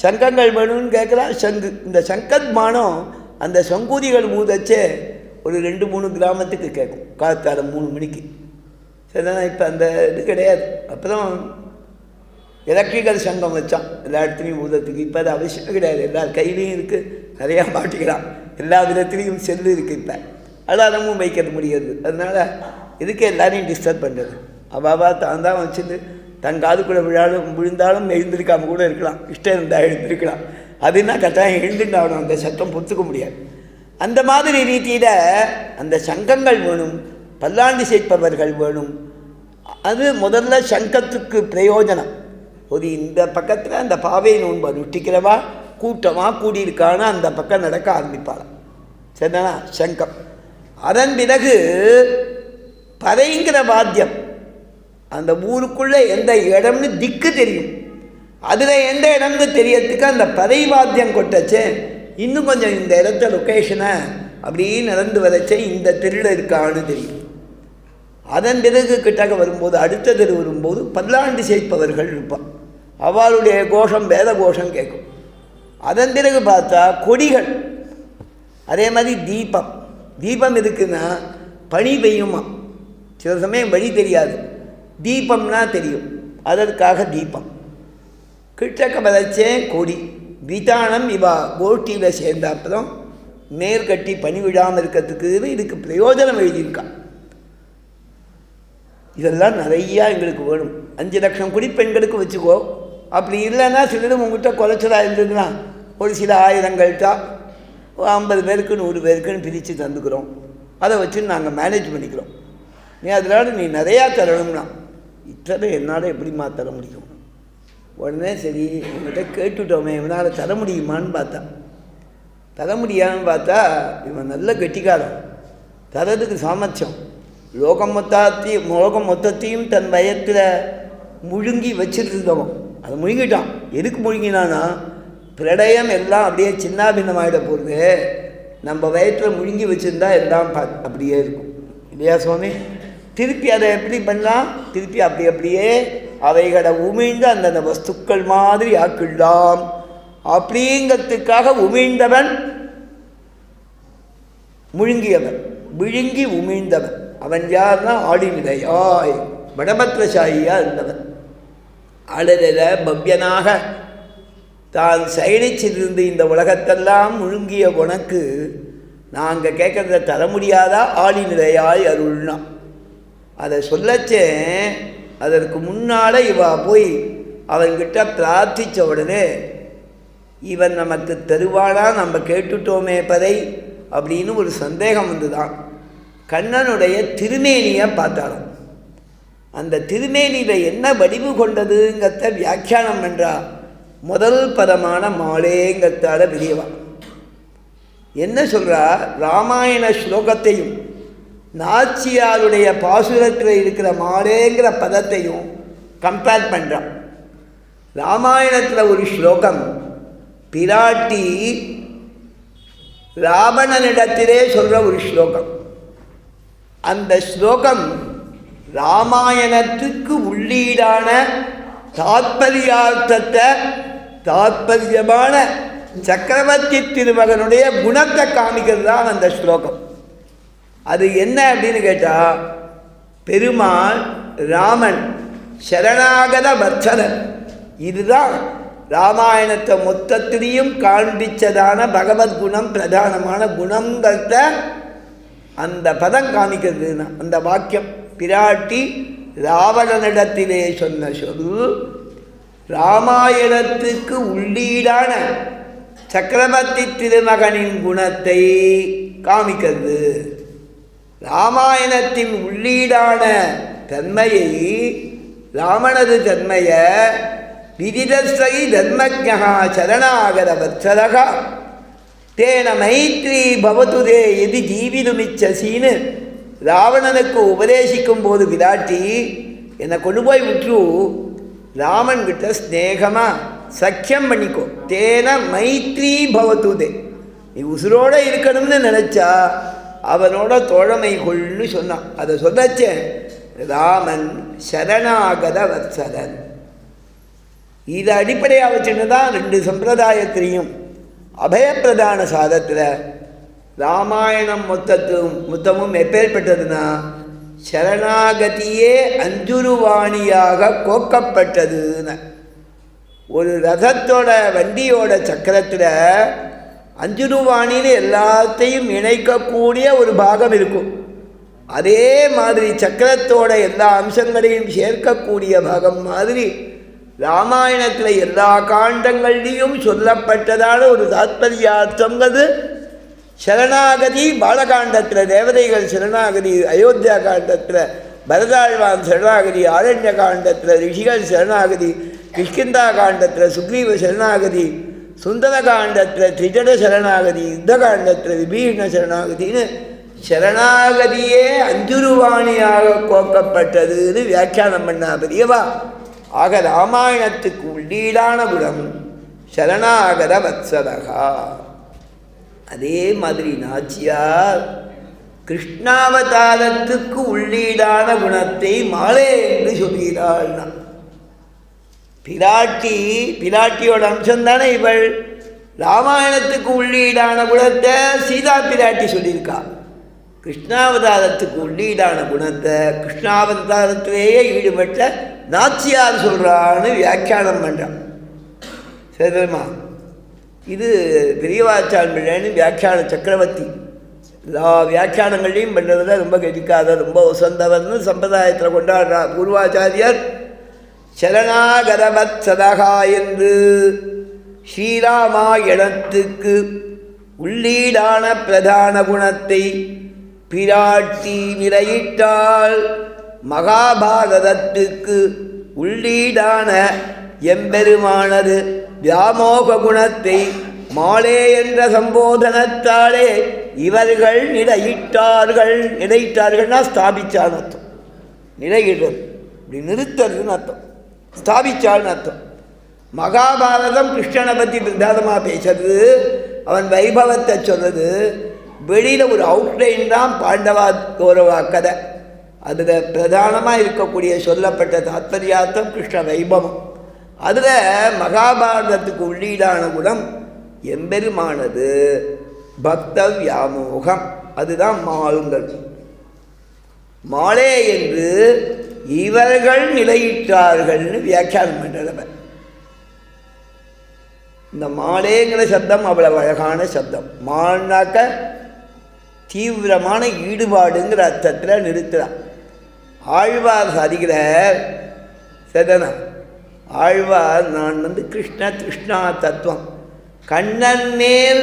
சங்கங்கள் வேணும்னு கேட்குறான். சங்கு இந்த சங்கத்மானம் அந்த சங்கூதிகள் ஊதச்சே ஒரு 2-3 கிராமத்துக்கு கேட்கும் காத்தால 3 மணிக்கு. சரிதானே? இப்போ அந்த இது கிடையாது. அப்போ தான் எலக்ட்ரிக்கல் சங்கம் வச்சான் எல்லா இடத்துலையும் ஊதத்துக்கு. இப்போ அது அவசியம் கிடையாது. எல்லா கையிலையும் இருக்குது, நிறையா மாட்டிக்கிறான். எல்லா விதத்துலேயும் செல்லு இருக்குது. இப்போ அலாரமும் வைக்கிறது முடியாது. அதனால் இதுக்கு எல்லாரையும் டிஸ்டர்ப் பண்ணுறது. அவாவா தான் வச்சுட்டு தன் காதுக்குள்ளே விழுந்தாலும் எழுந்திருக்காமல் கூட இருக்கலாம். இஷ்டம் இருந்தால் எழுந்திருக்கலாம். அதுனா கட்டாயம் எழுந்துட்டாகணும். அந்த சத்தம் பொறுத்துக்க முடியாது. அந்த மாதிரி ரீதியில் அந்த சங்கங்கள் வேணும், பல்லாண்டு சேர்ப்பவர்கள் வேணும். அது முதல்ல சங்கத்துக்கு பிரயோஜனம். ஒரு இந்த பக்கத்தில் அந்த பாவை நோன்பு அனுஷ்டிக்கிறவா கூட்டமாக கூடியிருக்கான்னு அந்த பக்கம் நடக்க ஆரம்பிப்பாளாம். சரிதானா? சங்கம். அதன் பிறகு பறைங்கிற வாத்தியம் அந்த ஊருக்குள்ளே எந்த இடம்னு திக்கு தெரியும். அதில் எந்த இடம்னு தெரியறதுக்கு அந்த பறை வாத்தியம் கொட்டச்சே இன்னும் கொஞ்சம் இந்த இடத்த லொக்கேஷனை அப்படியே நடந்து வரச்சே இந்த தெருவில் இருக்கான்னு தெரியும். அதன் பிறகு கிட்டக்க வரும்போது அடுத்த தெரு வரும்போது பல்லாண்டு சேர்ப்பவர்கள் இருப்பான். அவளுடைய கோஷம் வேத கோஷம் கேட்கும். அதன் பிறகு பார்த்தா கொடிகள். அதே மாதிரி தீபம். தீபம் எதுக்குன்னா பனி பெய்யுமா. சில சமயம் வழி தெரியாது, தீபம்னா தெரியும். அதற்காக தீபம். கிட்டக்க வதச்சே கொடி விதானம். இவா கோட்டியில் சேர்ந்தாப்பதான் மேற்கட்டி பனி விடாமல் இருக்கிறதுக்கு இதுக்கு பிரயோஜனம் எழுதியிருக்கான். இதெல்லாம் நிறையா எங்களுக்கு வேணும். 5 லட்சம் குடிப்பெண்களுக்கு வச்சுக்கோ. அப்படி இல்லைன்னா சிலரும் உங்கள்கிட்ட குறைச்சலாக இருந்ததுன்னா ஒரு சில ஆயிரங்கள் தான் 50 பேருக்கு 100 பேருக்குன்னு பிரித்து தந்துக்கிறோம். அதை வச்சு நாங்கள் மேனேஜ் பண்ணிக்கிறோம். நீ அதனால நீ நிறையா தரணும்னா இத்தனை என்னால் எப்படிமா தர முடியும்? உடனே சரி உங்கள்கிட்ட கேட்டுட்டோமே, இவனால் தர முடியுமான்னு பார்த்தா தர முடியான்னு பார்த்தா இவன் நல்ல கெட்டிக்காரன். தரதுக்கு சாமர்த்தியம். லோகம் மொத்தத்தையும் தன் வயத்தில் முழுங்கி வச்சுருந்தவன் அதை முழுங்கிட்டான். எதுக்கு முழுங்கினான்னா பிரளயம் எல்லாம் அப்படியே சின்னாபின்னமாகிட போகிறது. நம்ம வயத்தில் முழுங்கி வச்சுருந்தா எல்லாம் அப்படியே இருக்கும் இல்லையா சுவாமி? திருப்பி அதை எப்படி பண்ணலாம்? திருப்பி அப்படியே அவைகளை உமிழ்ந்து அந்தந்த வஸ்துக்கள் மாதிரி ஆக்கிடலாம் அப்படிங்கிறதுக்காக உமிழ்ந்தவன் முழுங்கியவன், விழுங்கி உமிழ்ந்தவன். அவன் யார்னா ஆடிநிலையாய் வடபத்ரசாயியாக இருந்தவன். அழல பவ்யனாக தான் செயலிச்சிருந்து இந்த உலகத்தெல்லாம் முழுங்கிய உனக்கு நாங்கள் கேட்குறத தர முடியாதா? ஆடிநிலையாய் அருள்னா அதை சொல்லச்சே அதற்கு முன்னால் இவா போய் அவன்கிட்ட பிரார்த்தித்த உடனே இவன் நமக்கு தருவானா? நம்ம கேட்டுட்டோமே பதை அப்படின்னு ஒரு சந்தேகம் வந்துதான். கண்ணனுடைய திருமேனியை பார்த்தாலும் அந்த திருமேனியில் என்ன வடிவு கொண்டதுங்கிறத வியாக்கியானம் பண்ணுறா. முதல் பதமான மாலேங்கிறதால பெரியவா என்ன சொல்கிறா? ராமாயண ஸ்லோகத்தையும் நாச்சியாருடைய பாசுரத்தில் இருக்கிற மாலேங்கிற பதத்தையும் கம்பேர் பண்ணுறான். ராமாயணத்தில் ஒரு ஸ்லோகம் பிராட்டி ராவணனிடத்திலே சொல்கிற ஒரு ஸ்லோகம். அந்த ஸ்லோகம் ராமாயணத்துக்கு உள்ளீடான தாத்பரியமான சக்கரவர்த்தி திருமகனுடைய குணத்தை காமிக்கிறது தான் அந்த ஸ்லோகம். அது என்ன அப்படின்னு கேட்டால், பெருமாள் ராமன் சரணாகத வத்சலன். இதுதான் ராமாயணத்தை மொத்தத்திலையும் காண்பிச்சதான பகவத்குணம், பிரதானமான குணங்கிறத அந்த பதம் காமிக்கிறதுனா அந்த வாக்கியம். பிராட்டி ராவணனிடத்திலே சொன்ன சொல் ராமாயணத்துக்கு உள்ளீடான சக்கரவர்த்தி திருமகனின் குணத்தை காமிக்கிறது. ராமாயணத்தின் உள்ளீடான தன்மையை, ராமனது தன்மையை விதிதஸ்வை தர்மஜா சரணாகத வத்சலகா தேன மைத்ரி பவதுதே எதி ஜீவிதுமிச்சசின்னு ராவணனுக்கு உபதேசிக்கும் போது விராட்டி என்னை கொண்டு போய் விட்டுரு, ராமன் கிட்ட ஸ்நேகமாக சக்கியம் பண்ணிக்கோ. தேன மைத்ரி பவதுதே, நீ உசுரோடு இருக்கணும்னு நினச்சா அவனோட தோழமை கொள்னு சொன்னான். அதை சொல்லச்சேன் ராமன் சரணாகத வத்சலன். இதை அடிப்படையாக வச்சுன்னு தான் 2 சம்பிரதாயத்திலையும் அபயப்பிரதான சாதத்தில் ராமாயணம் மொத்தமும் எப்பேற்பட்டதுன்னா சரணாகதியே அஞ்சுருவாணியாக கோக்கப்பட்டதுன்னு. ஒரு ரதத்தோட வண்டியோட சக்கரத்தில் அஞ்சுருவாணின்னு எல்லாத்தையும் இணைக்கக்கூடிய ஒரு பாகம் இருக்கும். அதே மாதிரி சக்கரத்தோட எல்லா அம்சங்களையும் சேர்க்கக்கூடிய பாகம் மாதிரி ராமாயணத்தில் எல்லா காண்டங்கள்லேயும் சொல்லப்பட்டதான ஒரு தாத்பரியார்த்தங்கிறது சரணாகதி. பாலகாண்டத்தில் தேவதைகள் சரணாகதி, அயோத்தியா காண்டத்தில் பரதாழ்வான் சரணாகதி, ஆரண்ய காண்டத்தில் ரிஷிகள் சரணாகதி, கிஷ்கிந்தா காண்டத்தில் சுக்ரீவ சரணாகதி, சுந்தர காண்டத்தில் திரிஜட சரணாகதி, யுத்த காண்டத்தில் விபீஷண சரணாகதின்னு சரணாகதியே அஞ்சுருவாணியாக கோக்கப்பட்டதுன்னு வியாக்கியானம் பண்ணா பெரியவா. ஆக ராமாயணத்துக்கு உள்ளீடான குணம் சரணாகத வத்சலகா. அதே மாதிரி நாச்சியார் கிருஷ்ணாவதாரத்துக்கு உள்ளீடான குணத்தை மாலே என்று சொல்கிறாள்னா, பிராட்டியோட அம்சம்தானே இவள். ராமாயணத்துக்கு உள்ளீடான குணத்தை சீதா பிராட்டி சொல்லியிருக்கா. கிருஷ்ணாவதாரத்துக்கு உள்ளீடான குணத்தை கிருஷ்ணாவதாரத்திலேயே ஈடுபட்ட நாச்சியார் சொல்கிறான்னு வியாக்கியானம் பண்ணுறான். சரிமா, இது பெரியவாச்சான் பிள்ளைன்னு வியாக்கியான சக்கரவர்த்தி. எல்லா வியாக்கியானங்களையும் பண்ணுறதுல ரொம்ப கெடிக்காத, ரொம்ப உசந்தவர்னு சம்பிரதாயத்தில் கொண்டாடுறார் பூர்வாச்சாரியர். சரணாகதவத் சதகா என்று ஸ்ரீராமாயணத்துக்கு உள்ளீடான பிரதான குணத்தை பிராட்டி நிலையிட்டால், மகாபாரதத்துக்கு உள்ளீடான எம்பெருமானது வியாமோக குணத்தை மாலே என்ற சம்போதனத்தாலே இவர்கள் நிலையிட்டார்கள்னா ஸ்தாபிச்சான்னு அர்த்தம். நிலையிடுறது இப்படி நிறுத்துறதுன்னு அர்த்தம், ஸ்தாபிச்சான்னு அர்த்தம். மகாபாரதம் கிருஷ்ணனை பற்றி பிரதானமாக பேசுறது, அவன் வைபவத்தை சொல்றது. வெளியில் ஒரு அவுட்லைன் தான் பாண்டவா கௌரவா கதை. அதில் பிரதானமாக இருக்கக்கூடிய சொல்லப்பட்ட தாத்பரியார்த்தம் கிருஷ்ண வைபவம். அதில் மகாபாரதத்துக்கு உள்ளீடான குணம் எம்பெருமானது பக்த வியாமோகம். அதுதான் மாளுங்கள். மாலே என்று இவர்கள் நிலையிட்டார்கள்னு வியாக்கியானம் பண்ணுறவர். இந்த மாலேங்கிற சப்தம் அவ்வளவு அழகான சப்தம். மானாக்க தீவிரமான ஈடுபாடுங்கிற அர்த்தத்தில் நிறுத்துகிறான். ஆழ்வார் சாதிக்கிறார். சதனா ஆழ்வார், நான் கிருஷ்ணா தத்துவம், கண்ணன் மேல்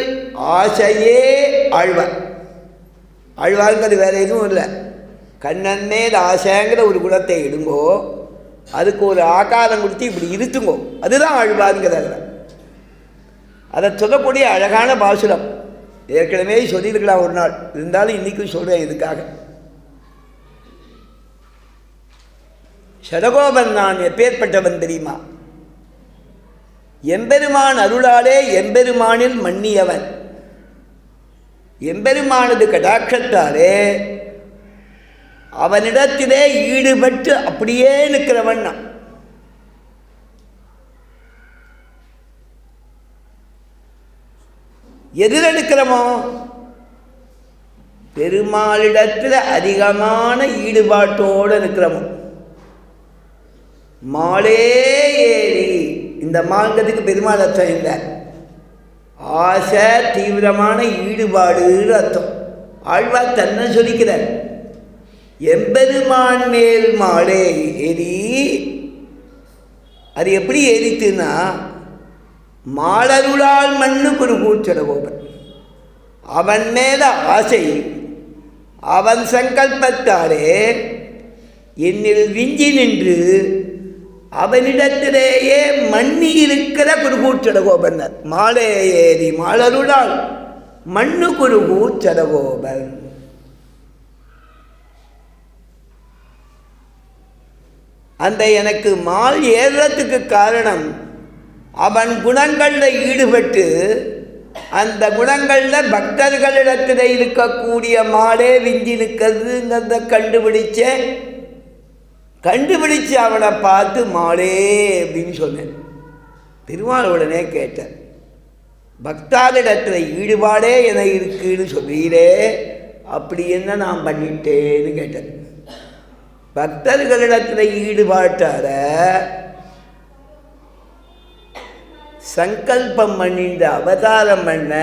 ஆசையே ஆழ்வார். ஆழ்வாருங்கிறது வேறு எதுவும் இல்லை. கண்ணன் மேல் ஆசைங்கிற ஒரு குணத்தை இடுங்கோ, அதுக்கு ஒரு ஆகாரம் கொடுத்து இப்படி இருத்துங்கோ, அதுதான் ஆழ்வாருங்கிறத. அதை சொல்லக்கூடிய அழகான பாசுரம். ஏற்கனவே சொல்லியிருக்கலாம் ஒரு நாள், இருந்தாலும் இன்றைக்கும் சொல்கிறேன் இதுக்காக. ஷடகோபன் நான் எப்பேற்பட்டவன் தெரியுமா? எம்பெருமான் அருளாலே எம்பெருமானில் மன்னியவன். எம்பெருமானது கடாட்சத்தாலே அவனிடத்திலே ஈடுபட்டு அப்படியே நிற்கிறவன் நான். எதிரெடுக்கிறோமோ பெருமாளிடத்தில் அதிகமான ஈடுபாட்டோடு இருக்கிறோமோ. மாலே ஏறி, இந்த மாங்கத்துக்கு பெருமாள் அர்த்தம் இல்லை, ஆசை தீவிரமான ஈடுபாடுன்னு அர்த்தம். ஆழ்வார் தன்னை சொல்லிக்கிறார். எம்பெருமான் மேல் மாலே ஏறி, அது எப்படி ஏறித்துன்னா மாலருளால் மண்ணு குருகூச்சடகோபன். அவன் மேல ஆசை அவன் சங்கல்பத்தாலே என்னில் விஞ்சி நின்று அவனிடத்திலேயே மண்ணி இருக்கிற குருகூச்சடகோபன். மாலே ஏறி மாலருளால் மண்ணு குருகூச்சடகோபன். அந்த எனக்கு மால் ஏறுறதுக்கு காரணம் அவன் குணங்களில் ஈடுபட்டு அந்த குணங்களில் பக்தர்களிடத்தில் இருக்கக்கூடிய மாடே விஞ்சி நிற்கிறதுங்கிறத கண்டுபிடிச்சு அவனை பார்த்து மாடே அப்படின்னு சொன்னேன். பெருமாள் உடனே கேட்டார், பக்தாளிடத்தில் ஈடுபாடே என இருக்குன்னு சொல்றீரே, அப்படி என்ன நான் பண்ணிட்டேன்னு கேட்டேன். பக்தர்களிடத்தில் ஈடுபாட்டார சங்கல்பம் பண்ணின்ற அவதாரம் பண்ண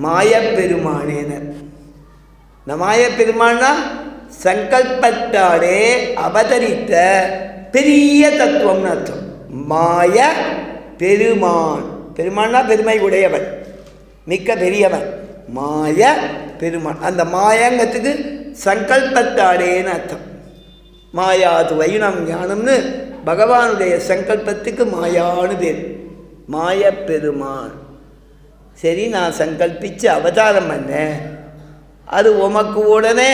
மாயப்பெருமானேனர். இந்த மாயப்பெருமானா சங்கல்பத்தாலே அவதரித்த பெரிய தத்துவம்னு அர்த்தம். மாய பெருமான், பெருமானா பெருமை உடையவன், மிக்க பெரியவன், மாய பெருமான். அந்த மாயங்கிறதுக்கு சங்கல்பத்தாலேன்னு அர்த்தம். மாயாது வைணம் ஞானம்னு பகவானுடைய சங்கல்பத்துக்கு மாயான்னு பேர், மாய பெருமான். சரி, நான் சங்கல்பித்து அவதாரம் பண்ணேன், அது உமக்கு உடனே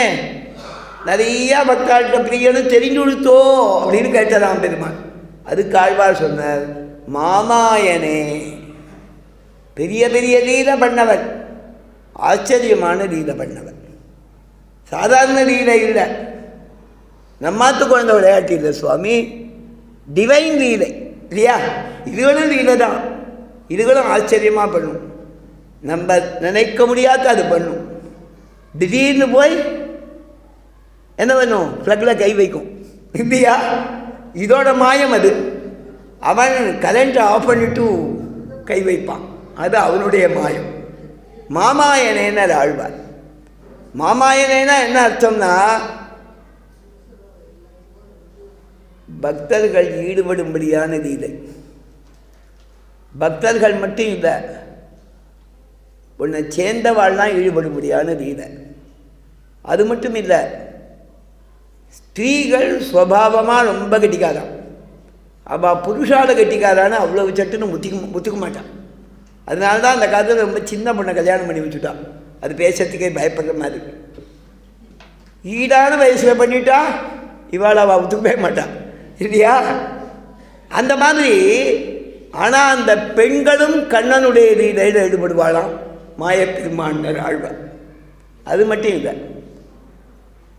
நிறையா பக்தாட்ட பிரியனு தெரிஞ்சு கொடுத்தோ அப்படின்னு கேட்டதாம் பெருமான். அதுக்கு ஆழ்வார் சொன்னார், மாமாயனே, பெரிய பெரிய லீலை பண்ணவன், ஆச்சரியமான லீலை பண்ணவன், சாதாரண லீலை இல்லை, நம்மாத்து குழந்தை விளையாட்டு இல்லை சுவாமி, டிவைன் லீலை இல்லையா? இதுகளும் லீலை தான், இதுகளும் ஆச்சரியமாக பண்ணும், நம்ம நினைக்க முடியாத அது பண்ணும். திடீர்னு போய் என்ன பண்ணும், ப்ளக்கில் கை வைக்கும் இல்லையா? இதோட மாயம் அது. அவன் கரண்ட்டை ஆஃப் பண்ணிட்டு கை வைப்பான், அது அவனுடைய மாயம். மாமாயனேன்னு ஆழ்வார். மாமாயனேனா என்ன அர்த்தம்னா, பக்தர்கள் ஈடுபடும்படியான லீலை. பக்தர்கள் மட்டும் இல்லை, உன்னை சேர்ந்தவாள்லாம் ஈடுபடும்படியான லீலை. அது மட்டும் இல்லை, ஸ்திரீகள் ஸ்வபாவமாக ரொம்ப கட்டிக்காதான், அவள் புருஷால கட்டிக்காதான்னு அவ்வளோ சட்டுன்னு முத்திக்க மாட்டான். அதனால தான் அந்த காலத்தில் ரொம்ப சின்ன பொண்ணை கல்யாணம் பண்ணி வச்சுட்டான், அது பேசுறதுக்கே பயப்படுற மாதிரி. ஈடான வயசில் பண்ணிட்டா இவாள் அவள் ஒத்துக்கவே மாட்டான் இல்லையா? அந்த மாதிரி. ஆனால் அந்த பெண்களும் கண்ணனுடைய லீலையில் ஈடுபடுவாளாம் மாயப்பெருமான்னர் ஆழ்வார். அது மட்டும் இல்லை,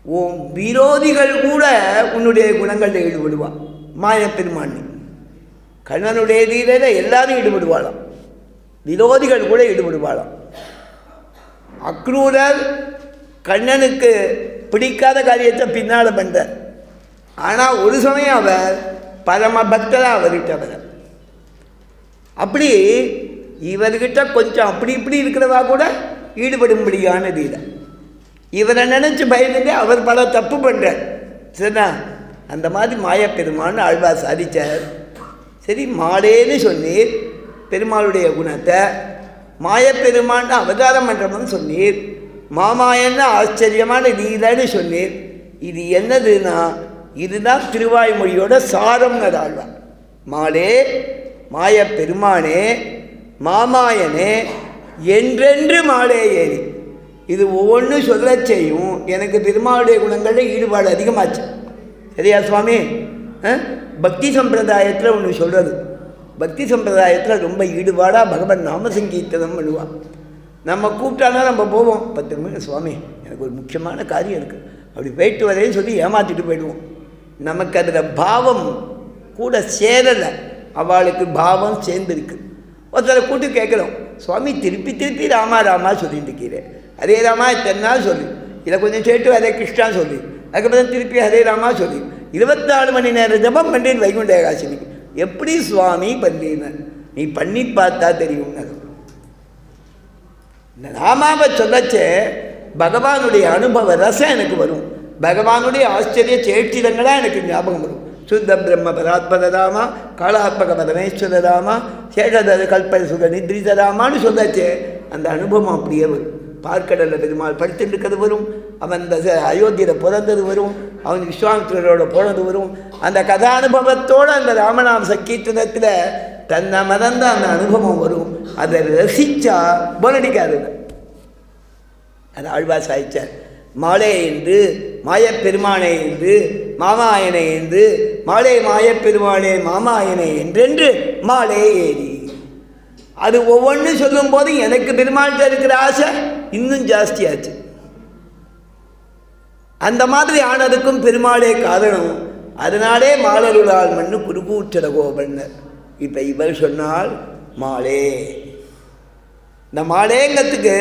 உன் விரோதிகள் கூட உன்னுடைய குணங்களில் ஈடுபடுவான் மாயப்பெருமான். கண்ணனுடைய லீலையில் எல்லாரும் ஈடுபடுவாளாம், விரோதிகள் கூட ஈடுபடுவாளாம். அக்ரூரர் கண்ணனுக்கு பிடிக்காத காரியத்தை பின்னால் பண்ணார், ஆனால் ஒரு சமயம் அவர் பரம பக்தராக அவர்கிட்ட வர. அப்படி இவர்கிட்ட கொஞ்சம் அப்படி இப்படி இருக்கிறவா கூட ஈடுபடும்படியான லீலை. இவரை நினச்சி பயந்துட்டு அவர் பல தப்பு பண்ணுறார். சரிண்ணா? அந்த மாதிரி மாயப்பெருமான் ஆழ்வார் சாதித்தார். சரி, மாடேன்னு சொன்னீர் பெருமாளுடைய குணத்தை, மாயப்பெருமான் அவதாரம் பண்ணுறவன்னு சொன்னீர், மாமாயன்னு ஆச்சரியமான லீலைன்னு சொன்னீர். இது என்னதுன்னா, இதுதான் திருவாய்மொழியோட சாரம்னு ஆழ்வார். மாலே, மாயப்பெருமானே, மாமாயனே, என்றென்று மாலே ஏறி. இது ஒவ்வொன்றும் சொல்ல செய்யும் எனக்கு பெருமாளுடைய குணங்களில் ஈடுபாடு அதிகமாச்சு. சரியா சுவாமி? பக்தி சம்பிரதாயத்தில் ஒன்று சொல்கிறது, பக்தி சம்பிரதாயத்தில் ரொம்ப ஈடுபாடாக பகவான் நாம சங்கீர்த்தனம் பண்ணுவான். நம்ம கூப்பிட்டானா நம்ம போவோம், 10 நிமிஷம் சுவாமி எனக்கு ஒரு முக்கியமான காரியம் இருக்குது அப்படி போயிட்டு வரேன்னு சொல்லி ஏமாற்றிட்டு போயிடுவோம். நமக்கு அதில் பாவம் கூட சேரலை, அவளுக்கு பாவம் சேர்ந்துருக்கு. ஒருத்தரை கூட்டு கேட்குறோம், சுவாமி திருப்பி திருப்பி ராமா ராமா சொல்லிட்டு இருக்கிறேன், ஹரே ராமா இத்தனை நாள் சொல்லி, இதை கொஞ்சம் சேர்த்து ஹரே கிருஷ்ணா சொல்லி, அதுக்கப்புறம் திருப்பி ஹரே ராமா சொல்லி 24 மணி நேரம் ஜபம் பண்ணுறேன் வைகுண்ட ஏகாதசி. எப்படி சுவாமி பண்ணுறீன்னு நீ பண்ணி பார்த்தா தெரியும். இந்த ராமாவை சொல்லச்சே பகவானுடைய அனுபவ ரசம் எனக்கு வரும், பகவானுடைய ஆச்சரிய சேட்டிதங்களாக எனக்கு ஞாபகம் வரும். சுத்த பிரம்ம பராத்மதராமா, காளாத்மக பரமேஸ்வர ராமா, சேஷதர கல்ப சுக நித்ரித ராமான்னு சொல்லச்சே அந்த அனுபவம் அப்படியே வரும். பார்க்கடலில் பெருமாள் படித்துட்டு இருக்கிறது வரும், அவன் இந்த அயோத்தியில் பிறந்தது வரும், அவன் விஸ்வாமித்திரரோட போனது வரும். அந்த கதானுபவத்தோடு அந்த ராமநாம சங்கீர்த்தனத்தில் தன்னை மறந்த அந்த அனுபவம் வரும். அதை ரசித்தா போனடிக்காது. அது ஆழ்வார் சாதிச்சார். மாலே என்று மாயப்பெருமானே என்று மாமாயனை என்று மாலே மாயப்பெருமானே மாமாயனை என்றென்று மாலே ஏறி. அது ஒவ்வொன்றும் சொல்லும்போது எனக்கு பெருமாள்கிட்ட இருக்கிற ஆசை இன்னும் ஜாஸ்தியாச்சு. அந்த மாதிரி ஆனதுக்கும் பெருமாளே காரணம். அதனாலே மாலருளால் மண்ணு குருகூற்றட கோபன்னர். இப்போ இவர் சொன்னால் மாலே. இந்த மாலேங்கத்துக்கு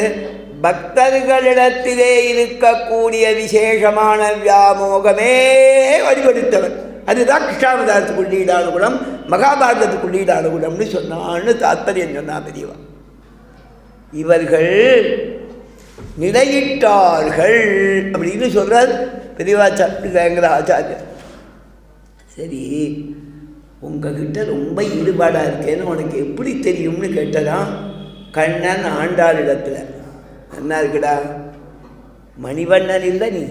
பக்தர்களிடத்திலே இருக்கக்கூடிய விசேஷமான வியாமோகமே வழிபடுத்தவர். அதுதான் கிருஷ்ணாவதாரத்துக்கு உள்ளீடான குணம், மகாபாரதத்துக்கு உள்ளீடான குணம்னு சொன்னான்னு தாத்பரியம் சொன்னா பெரியவா. இவர்கள் நிலையிட்டார்கள் அப்படின்னு சொல்றார் பெரியவா சட்டுங்கிற ஆச்சாரியர். சரி, உங்ககிட்ட ரொம்ப ஈடுபாடாக இருக்கேன்னு உனக்கு எப்படி தெரியும்னு கேட்டதான் கண்ணன் ஆண்டாளிடத்தில். என்ன இருக்குடா, மணிவண்ணன் இல்லை நீ.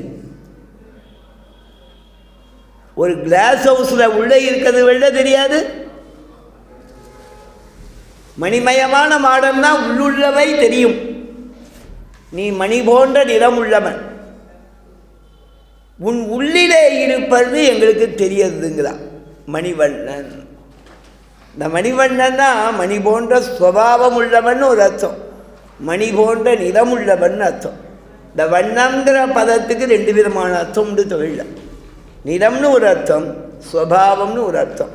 ஒரு கிளாஸ் ஹவுஸில் உள்ளே இருக்கிறது வெளில தெரியாது. மணிமயமான மாடம்னா உள்ளுள்ளவை தெரியும். நீ மணி போன்ற நிறம் உள்ளவன், உன் உள்ளிலே இருப்பது எங்களுக்கு தெரியறதுங்கிறான் மணிவண்ணன். இந்த மணிவண்ணன்னா மணி போன்ற ஸ்வபாவம் உள்ளவன் ஒரு அர்த்தம், மணி போன்ற நிறம் உள்ளவன் அர்த்தம். இந்த வண்ணங்கிற பதத்துக்கு 2 விதமான அர்த்தம் உண்டு தமிழில். நிறம்னு ஒரு அர்த்தம், ஸ்வபாவம்னு ஒரு அர்த்தம்.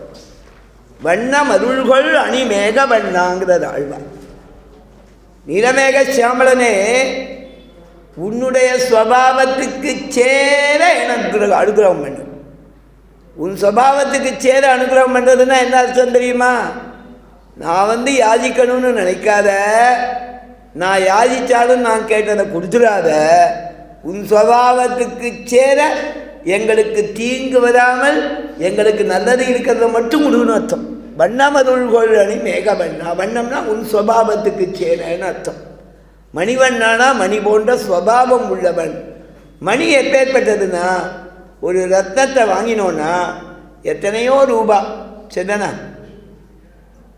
வண்ணம் அருள்கள் அணி மேக வண்ணாங்கிறது ஆழ்வார். நிறமேக சியாமலனே, உன்னுடைய ஸ்வபாவத்துக்கு சேர எனக்கு அனுகிரகம் பண்ணு. உன் ஸ்வபாவத்துக்கு சேர அனுகிரகம் பண்ணுறதுன்னா என்ன அர்த்தம் தெரியுமா? நான் யாசிக்கணும்னு நினைக்காத, நான் யாசித்தாலும் நான் கேட்டதை கொடுத்துடாத. உன் ஸ்வபாவத்துக்கு சேர எங்களுக்கு தீங்கு வராமல் எங்களுக்கு நல்லது இருக்கிறத மட்டும் கொடுக்கணும் அர்த்தம். வண்ணமருள்கொள் அணி மேக வண்ணா. வண்ணம்னா உன் ஸ்வபாவத்துக்கு சேரன்னு அர்த்தம். மணிவண்ணானா மணி போன்ற ஸ்வபாவம் உள்ளவன். மணி எப்பேற்பட்டதுன்னா, ஒரு ரத்னத்தை வாங்கினோன்னா எத்தனையோ ரூபா சரிதானா.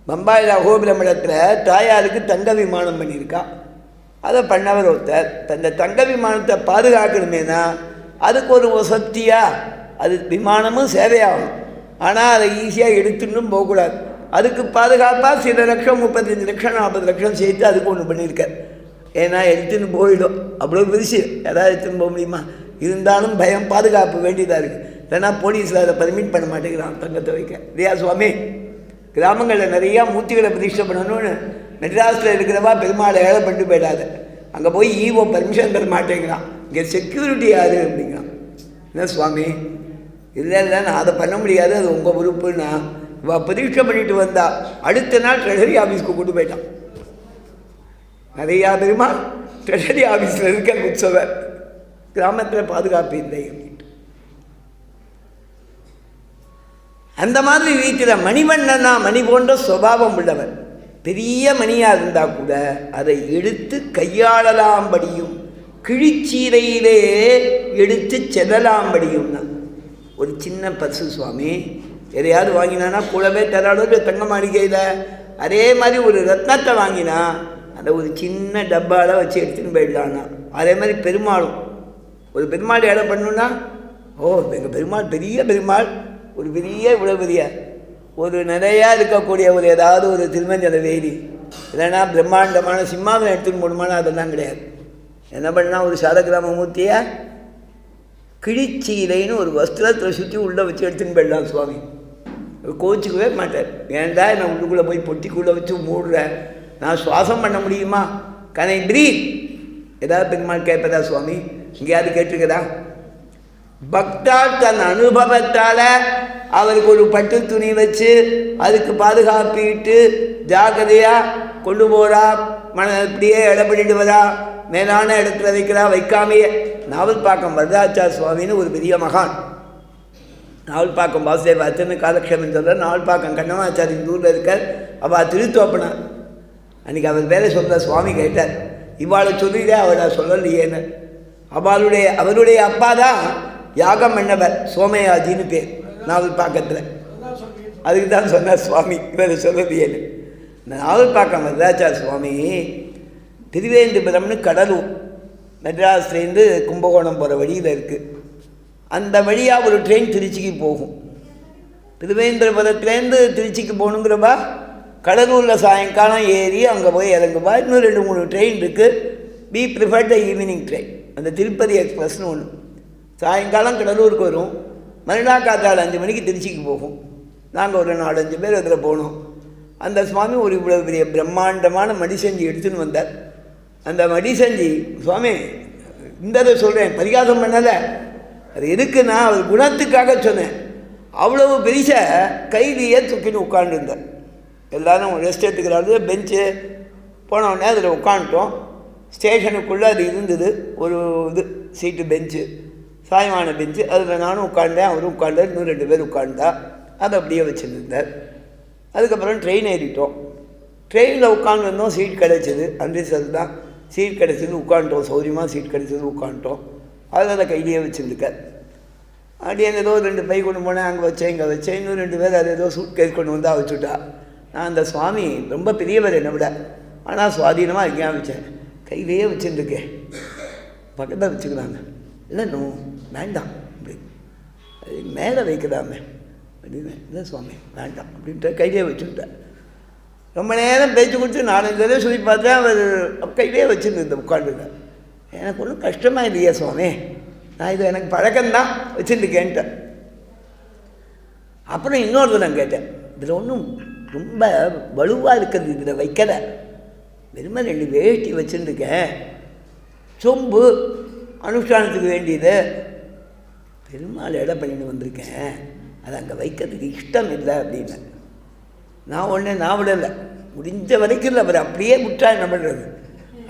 பம்பாயில் அகோபிரமணத்தில் தாயாருக்கு தங்க விமானம் பண்ணியிருக்கா. அதை பண்ணவர் ஒருத்தர். அந்த தங்க விமானத்தை பாதுகாக்கணுமேனா அதுக்கு ஒரு வசதியாக அது விமானமும் சேவையாகும். ஆனால் அதை ஈஸியாக எடுத்துன்னும் போகக்கூடாது. அதுக்கு பாதுகாப்பாக சில லட்சம், 35 லட்சம், 40 லட்சம் சேர்த்து அதுக்கு ஒன்று பண்ணியிருக்கார். ஏன்னா எடுத்துன்னு போயிடும், அவ்வளோ பெருசு எதாவது எடுத்துன்னு போக முடியுமா? இருந்தாலும் பயம், பாதுகாப்பு வேண்டியதாக இருக்குது. இல்லைன்னா போலீஸில் அதை பர்மிட் பண்ண மாட்டேங்கிறான் தங்கத்தை வைக்க. இல்லையா சுவாமி? கிராமங்களில் நிறையா மூர்த்திகளை பிரதிஷ்டை பண்ணணும்னு மெட்ராஸில் இருக்கிறவா பெருமாளை ஏழை பண்ணிட்டு போயிடாது. அங்கே போய் ஈவோ பர்மிஷன் தர மாட்டேங்கிறான். இங்கே செக்யூரிட்டி யார் அப்படிங்கிறான். என்ன சுவாமி? இல்லை நான் அதை பண்ண முடியாது, அது உங்கள் பொறுப்புன்னா. இவள் பிரதிஷ்டை பண்ணிட்டு வந்தா அடுத்த நாள் ட்ரெஷரி ஆஃபீஸ்க்கு கொண்டு போயிட்டான். நிறையா பெருமாள் ட்ரெஷரி ஆஃபீஸில் இருக்கிற உற்சவர் கிராமத்தில் பாதுகாப்பு இல்லை அப்படின்ட்டு. அந்த மாதிரி ரீதியில் மணிவண்ணனா மணி போன்ற சுபாவம் உள்ளவர். பெரிய மணியாக இருந்தால் கூட அதை எடுத்து கையாளலாம்படியும் கிழிச்சீரையிலே எடுத்து செல்லலாம்படியும்னா. ஒரு சின்ன பசு சுவாமி எதையாவது வாங்கினானா கூடவே தராடோ இல்லை தங்க மாளிகையில். அதே மாதிரி ஒரு ரத்னத்தை வாங்கினா அதை ஒரு சின்ன டப்பாவில் வச்சு எடுத்துன்னு போயிடலான்னா. அதே மாதிரி பெருமாளும், ஒரு பெருமாள் இடம் பண்ணணுன்னா, எங்கள் பெருமாள் பெரிய பெருமாள், ஒரு பெரிய இவ்வளோ பெரிய ஒரு நிறையா இருக்கக்கூடிய ஒரு ஏதாவது ஒரு திருமஞ்சல வேலி இல்லைன்னா பிரம்மாண்டமான சிம்மாசனம் எடுத்துன்னு போகணுமானா அதெல்லாம் கிடையாது. என்ன பண்ணால் ஒரு சாலக்கிராம மூர்த்தியை கிழிச்சீலைன்னு ஒரு வஸ்திரத்தில் சுற்றி உள்ளே வச்சு எடுத்துன்னு போயிடலாம் சுவாமி. கோச்சிக்கவே மாட்டார். ஏன்டா நான் உள்ளுக்குள்ளே போய் பொட்டிக்குள்ளே வச்சு மூடுறேன், நான் சுவாசம் பண்ண முடியுமா? கனை பிரீத் ஏதாவது பெருமாள் கேட்பதா சுவாமி? எங்கேயாவது கேட்டிருக்கதா? பக்தால் தன் அனுபவத்தால் அவருக்கு ஒரு பட்டு துணி வச்சு அதுக்கு பாதுகாப்பிட்டு ஜாக்கிரதையாக கொண்டு போகிறா, இப்படியே இடம் பண்ணிட்டு வரா, மேலான இடத்துல வைக்கிறா. வைக்காமையே நாவல்பாக்கம் வரதாச்சார் சுவாமின்னு ஒரு பெரிய மகான், நாவல்பாக்கம் வாசுதேவாச்சர்னு காலக்ஷேமம் சொல்கிற நாவல்பாக்கம் கண்ணமாச்சாரி இந்த ஊரில் இருக்கார். அவள் திருத்தோப்பனார். அன்றைக்கி அவர் வேலை சொல்கிற சுவாமி கேட்டார், இவாளை சொல்லிடே அவளை சொல்லலையேன்னு. அவருடைய அப்பா தான் யாகம் பண்ணவர், சோமயாஜின்னு பேர் நாவல்பாக்கத்தில். அதுக்கு தான் சொன்னார் சுவாமி இவரை சொல்லலையேன்னு. நாவல்பாக்கம் வரதாச்சார் சுவாமி திருவேந்திபுரம்னு கடலூர் மெட்ராஸ்லேருந்து கும்பகோணம் போகிற வழியில் இருக்குது. அந்த வழியாக ஒரு ட்ரெயின் திருச்சிக்கு போகும். திருவேந்திரபுரத்துலேருந்து திருச்சிக்கு போகணுங்கிறப்பா கடலூரில் சாயங்காலம் ஏறி அங்கே போய் இறங்குவா. இன்னும் 2-3 ட்ரெயின் இருக்குது. Be prefer the evening train, அந்த திருப்பதி எக்ஸ்பிரஸ்னு ஒன்று. சாயங்காலம் கடலூருக்கு வரும், மறுநாள் காத்தால் 5 மணிக்கு திருச்சிக்கு போகும். நாங்கள் ஒரு 4-5 பேர் அதில் போனோம். அந்த சுவாமி ஒரு இவ்வளோ பெரிய பிரம்மாண்டமான மடிசஞ்சி எடுத்துன்னு வந்தார். அந்த மடிசஞ்சி சுவாமி இதை சொல்கிறேன், பரிகாசம் பண்ணலை, அது எதுக்குன்னா அவர் குணத்துக்காக சொன்னேன். அவ்வளவு பெரிய கைதியை தூக்கின்னு உட்காந்துருந்தார். எல்லோரும் ரெஸ்ட் எடுத்துக்கிறாரு. பெஞ்சு போனவுடனே அதில் உட்காந்துட்டோம். ஸ்டேஷனுக்குள்ளே அது இருந்தது, ஒரு இது சீட்டு பெஞ்சு, சாயமான பெஞ்சு. அதில் நானும் உட்காண்டேன், அவரும் உட்காண்டார், இன்னும் 2 பேர் உட்காண்டா. அதை அப்படியே வச்சுருந்தார். அதுக்கப்புறம் ட்ரெயின் ஏறிட்டோம். ட்ரெயினில் உட்காந்துருந்தோம். சீட் கிடச்சிது, அம்ரித்சர் தான் சீட் கிடச்சிது. உட்காந்துட்டோம், சௌரியமாக சீட் கிடச்சிது, உட்காந்துட்டோம். அதில் அதை கையிலேயே வச்சுருந்துக்கார். அப்படியே ஏதோ 2 பை கொண்டு போனேன், அங்கே வச்சேன், இங்கே வச்சேன். இன்னும் 2 பேர் அது ஏதோ சூட் கேஸ் கொண்டு வந்தால் வச்சுட்டா. நான் அந்த சுவாமி ரொம்ப பெரியவர் என்னை விட, ஆனால் சுவாதீனமாக இருக்கேன் வச்சேன். கையிலேயே வச்சுருக்கேன், பக்கத்தில் வச்சுக்கிறாங்க. இல்லை நோ வேண்டாம், அப்படி அது மேலே வைக்கிறாமே அப்படின்னு. இல்லை சுவாமி வேண்டாம் அப்படின்ட்டு கையிலே வச்சுக்கிட்டேன். ரொம்ப நேரம் பேச்சு கொடுத்து 4-5 தடவை சொல்லி பார்த்தேன். அவர் கையிலே வச்சுருந்தேன், உட்காந்துருந்தேன். எனக்கு ஒன்றும் கஷ்டமாக இல்லையா சுவாமி, நான் இது எனக்கு பழக்கம்தான் வச்சுருக்கேன்ட்டேன். அப்புறம் இன்னொரு நான் கேட்டேன், இதில் ஒன்றும் ரொம்ப வலுவாக இருக்கிறது இதில் வைக்கலை, வெறுமை 2 வேஷ்டி வச்சுருக்கேன், சொம்பு அனுஷ்டானத்துக்கு வேண்டியது, பெருமாள் இடம் பண்ணிட்டு வந்திருக்கேன், அது அங்கே வைக்கிறதுக்கு இஷ்டம் இல்லை அப்படின்னு. நான் விடலை, முடிஞ்ச வரைக்கும் இல்லை, அவர் அப்படியே விட்டா என்ன பண்ணுறது.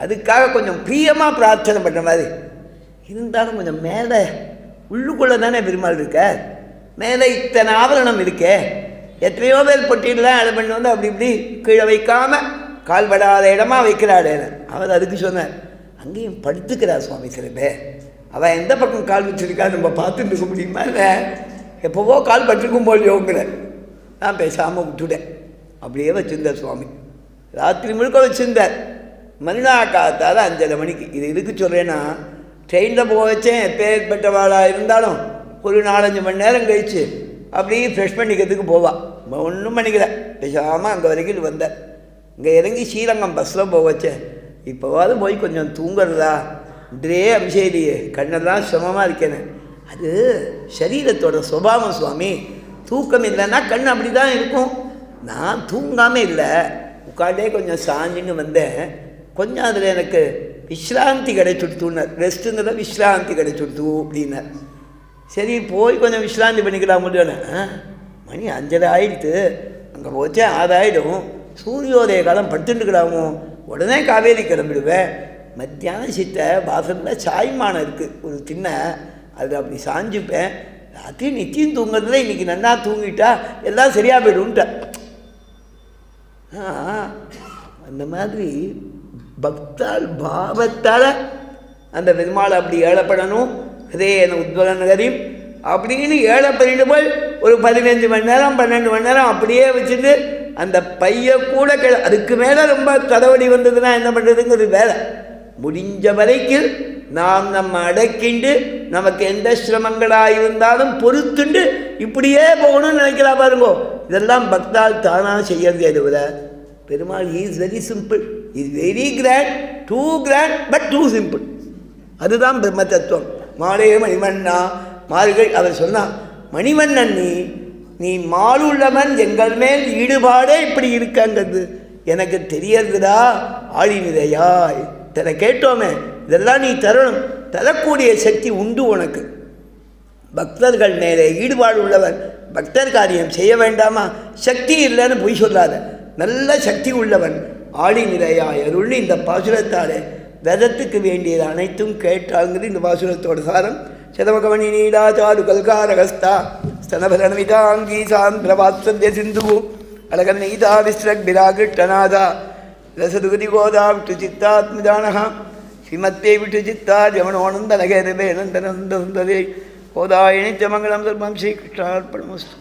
அதுக்காக கொஞ்சம் பிரியமாக பிரார்த்தனை பண்ணுற மாதிரி இருந்தாலும் கொஞ்சம் மேலே உள்ளுக்குள்ளே தானே பெருமாள் இருக்க, மேலே இத்தனை ஆவரணம் இருக்கே, எத்தனையோ பேர் பொட்டிடலாம் இடம் பண்ணி வந்து அப்படி இப்படி கீழே வைக்காமல் கால்படாத இடமா வைக்கிறாள். அவர் அதுக்கு சொன்னார், அங்கேயும் படுத்துக்கிறார் சுவாமி சில பேர், அவள் எந்த பக்கம் கால் வச்சுருக்கா நம்ம பார்த்துட்டு இருக்க முடியுமா, இல்லை எப்போவோ கால் பட்டிருக்கும் போலியோங்கிற. நான் பேசாமல் விட்டுட்டேன். அப்படியே வச்சுருந்தார் சுவாமி, ராத்திரி முழுக்க வச்சுருந்தார். மறுநாள் காத்தால் 5:30 மணிக்கு. இது எதுக்கு சொல்கிறேன்னா, ட்ரெயினில் போக வச்சேன், எப்பேற்பட்டவாளாக இருந்தாலும் ஒரு 4-5 மணி நேரம் கழித்து அப்படியே ஃப்ரெஷ் பண்ணிக்கிறதுக்கு போவாள். ஒன்றும் பண்ணிக்கல, பேசாமல் அங்கே வரைக்கும் வந்தேன். இங்கே இறங்கி ஸ்ரீரங்கம் பஸ்ஸில் போக வச்சேன். இப்போவாது போய் கொஞ்சம் தூங்குறதா, இன்றே அம்சேலியே கண்ணெல்லாம் சிரமமாக இருக்கேன்னு. அது சரீரத்தோட சுபாவம் சுவாமி. தூக்கம் இல்லைன்னா கண் அப்படி தான் இருக்கும். நான் தூங்காமல் இல்லை, உட்காண்டே கொஞ்சம் சாஞ்சின்னு வந்தேன். கொஞ்சம் அதில் எனக்கு விஸ்ராந்தி கிடைச்சுடுத்துன்னார். ரெஸ்ட்டுங்கிறத விஸ்ராந்தி கிடைச்சுடுத்து அப்படின்னார். சரி போய் கொஞ்சம் விஸ்ராந்தி பண்ணிக்கலாம் முடியும். மணி 5:30 ஆகிடுத்து, அங்கே போச்சே 6 ஆகிடும், சூரியோதய காலம் படுத்துட்டுக்கலாமோ, உடனே காவேரி கிளம்பிடுவேன். மத்தியானம் சித்த வாசலில் சாய்மானம் இருக்குது ஒரு தின்ன, அது அப்படி சாஞ்சுப்பேன். ராத்திரி நிச்சயம் தூங்குறதுல இன்றைக்கி நன்னா தூங்கிட்டா எல்லாம் சரியாக போய்டுன்ட்டேன். அந்த மாதிரி பக்தால் பாவத்தால் அந்த பெருமாள் அப்படி ஏழப்படணும். அதே என்ன உத்வல நகரியும் அப்படின்னு ஏழை பண்ணிட்டு போய் ஒரு 15 மணி நேரம் 12 மணி நேரம் அப்படியே வச்சுட்டு அந்த பைய கூட அதுக்கு மேலே ரொம்ப தலைவலி வந்ததுன்னா என்ன பண்ணுறதுங்கிறது வேலை. முடிஞ்ச வரைக்கும் நாம் நம்ம அடக்கிண்டு நமக்கு எந்த சிரமங்களாக இருந்தாலும் பொறுத்துண்டு இப்படியே போகணும்னு நினைக்கலாம் பாருங்கோ. இதெல்லாம் பக்தால் தானாக செய்யறது. எதுவிட Perumal is very simple, is very grand, too grand but too simple. அதுதான் பிரம்ம தத்துவம். மாலே மணிமன்னா மார்கள் அவர் சொன்னான், மணிமன்னன் நீ மாலுள்ளவன், எங்கள் மேல் ஈடுபாடே இப்படி இருக்காங்கிறது எனக்கு தெரியறதுடா. ஆழிநிலையாய் தர கேட்டோமே, இதெல்லாம் நீ தரணும், தரக்கூடிய சக்தி உண்டு உனக்கு. பக்தர்கள் மேலே ஈடுபாடு உள்ளவன் பக்தர் காரியம் செய்ய வேண்டாமா? சக்தி இல்லைன்னு பொய் சொல்லாத, நல்ல சக்தி உள்ளவன். ஆழிநிலையாய் அருள்னு இந்த பாசுரத்தாலே ரதத்துக்கு வேண்டியது அனைத்தும் கேட்டாங்கிறது இந்த பாசுரத்தோட சாரம். சதமகமணி நீடாச்சாரு கல்காரகஸ்தா ஸ்தனபரணமிதாங்கி சாந்திரவாத்சத்ய சிந்து அழகன் நீதா விஸ்ரக் விராகிருஷ்டநாதா ரசதுகதி கோதா விட்டு சித்தாத்மிதானகா ஸ்ரீமத்தே விட்டு சித்தா ஜமனோனந்தனகேதவே நந்தனந்தே கோதாயணி மங்களம் சர்வம் ஸ்ரீகிருஷ்ணார்ப்பணமஸ்து.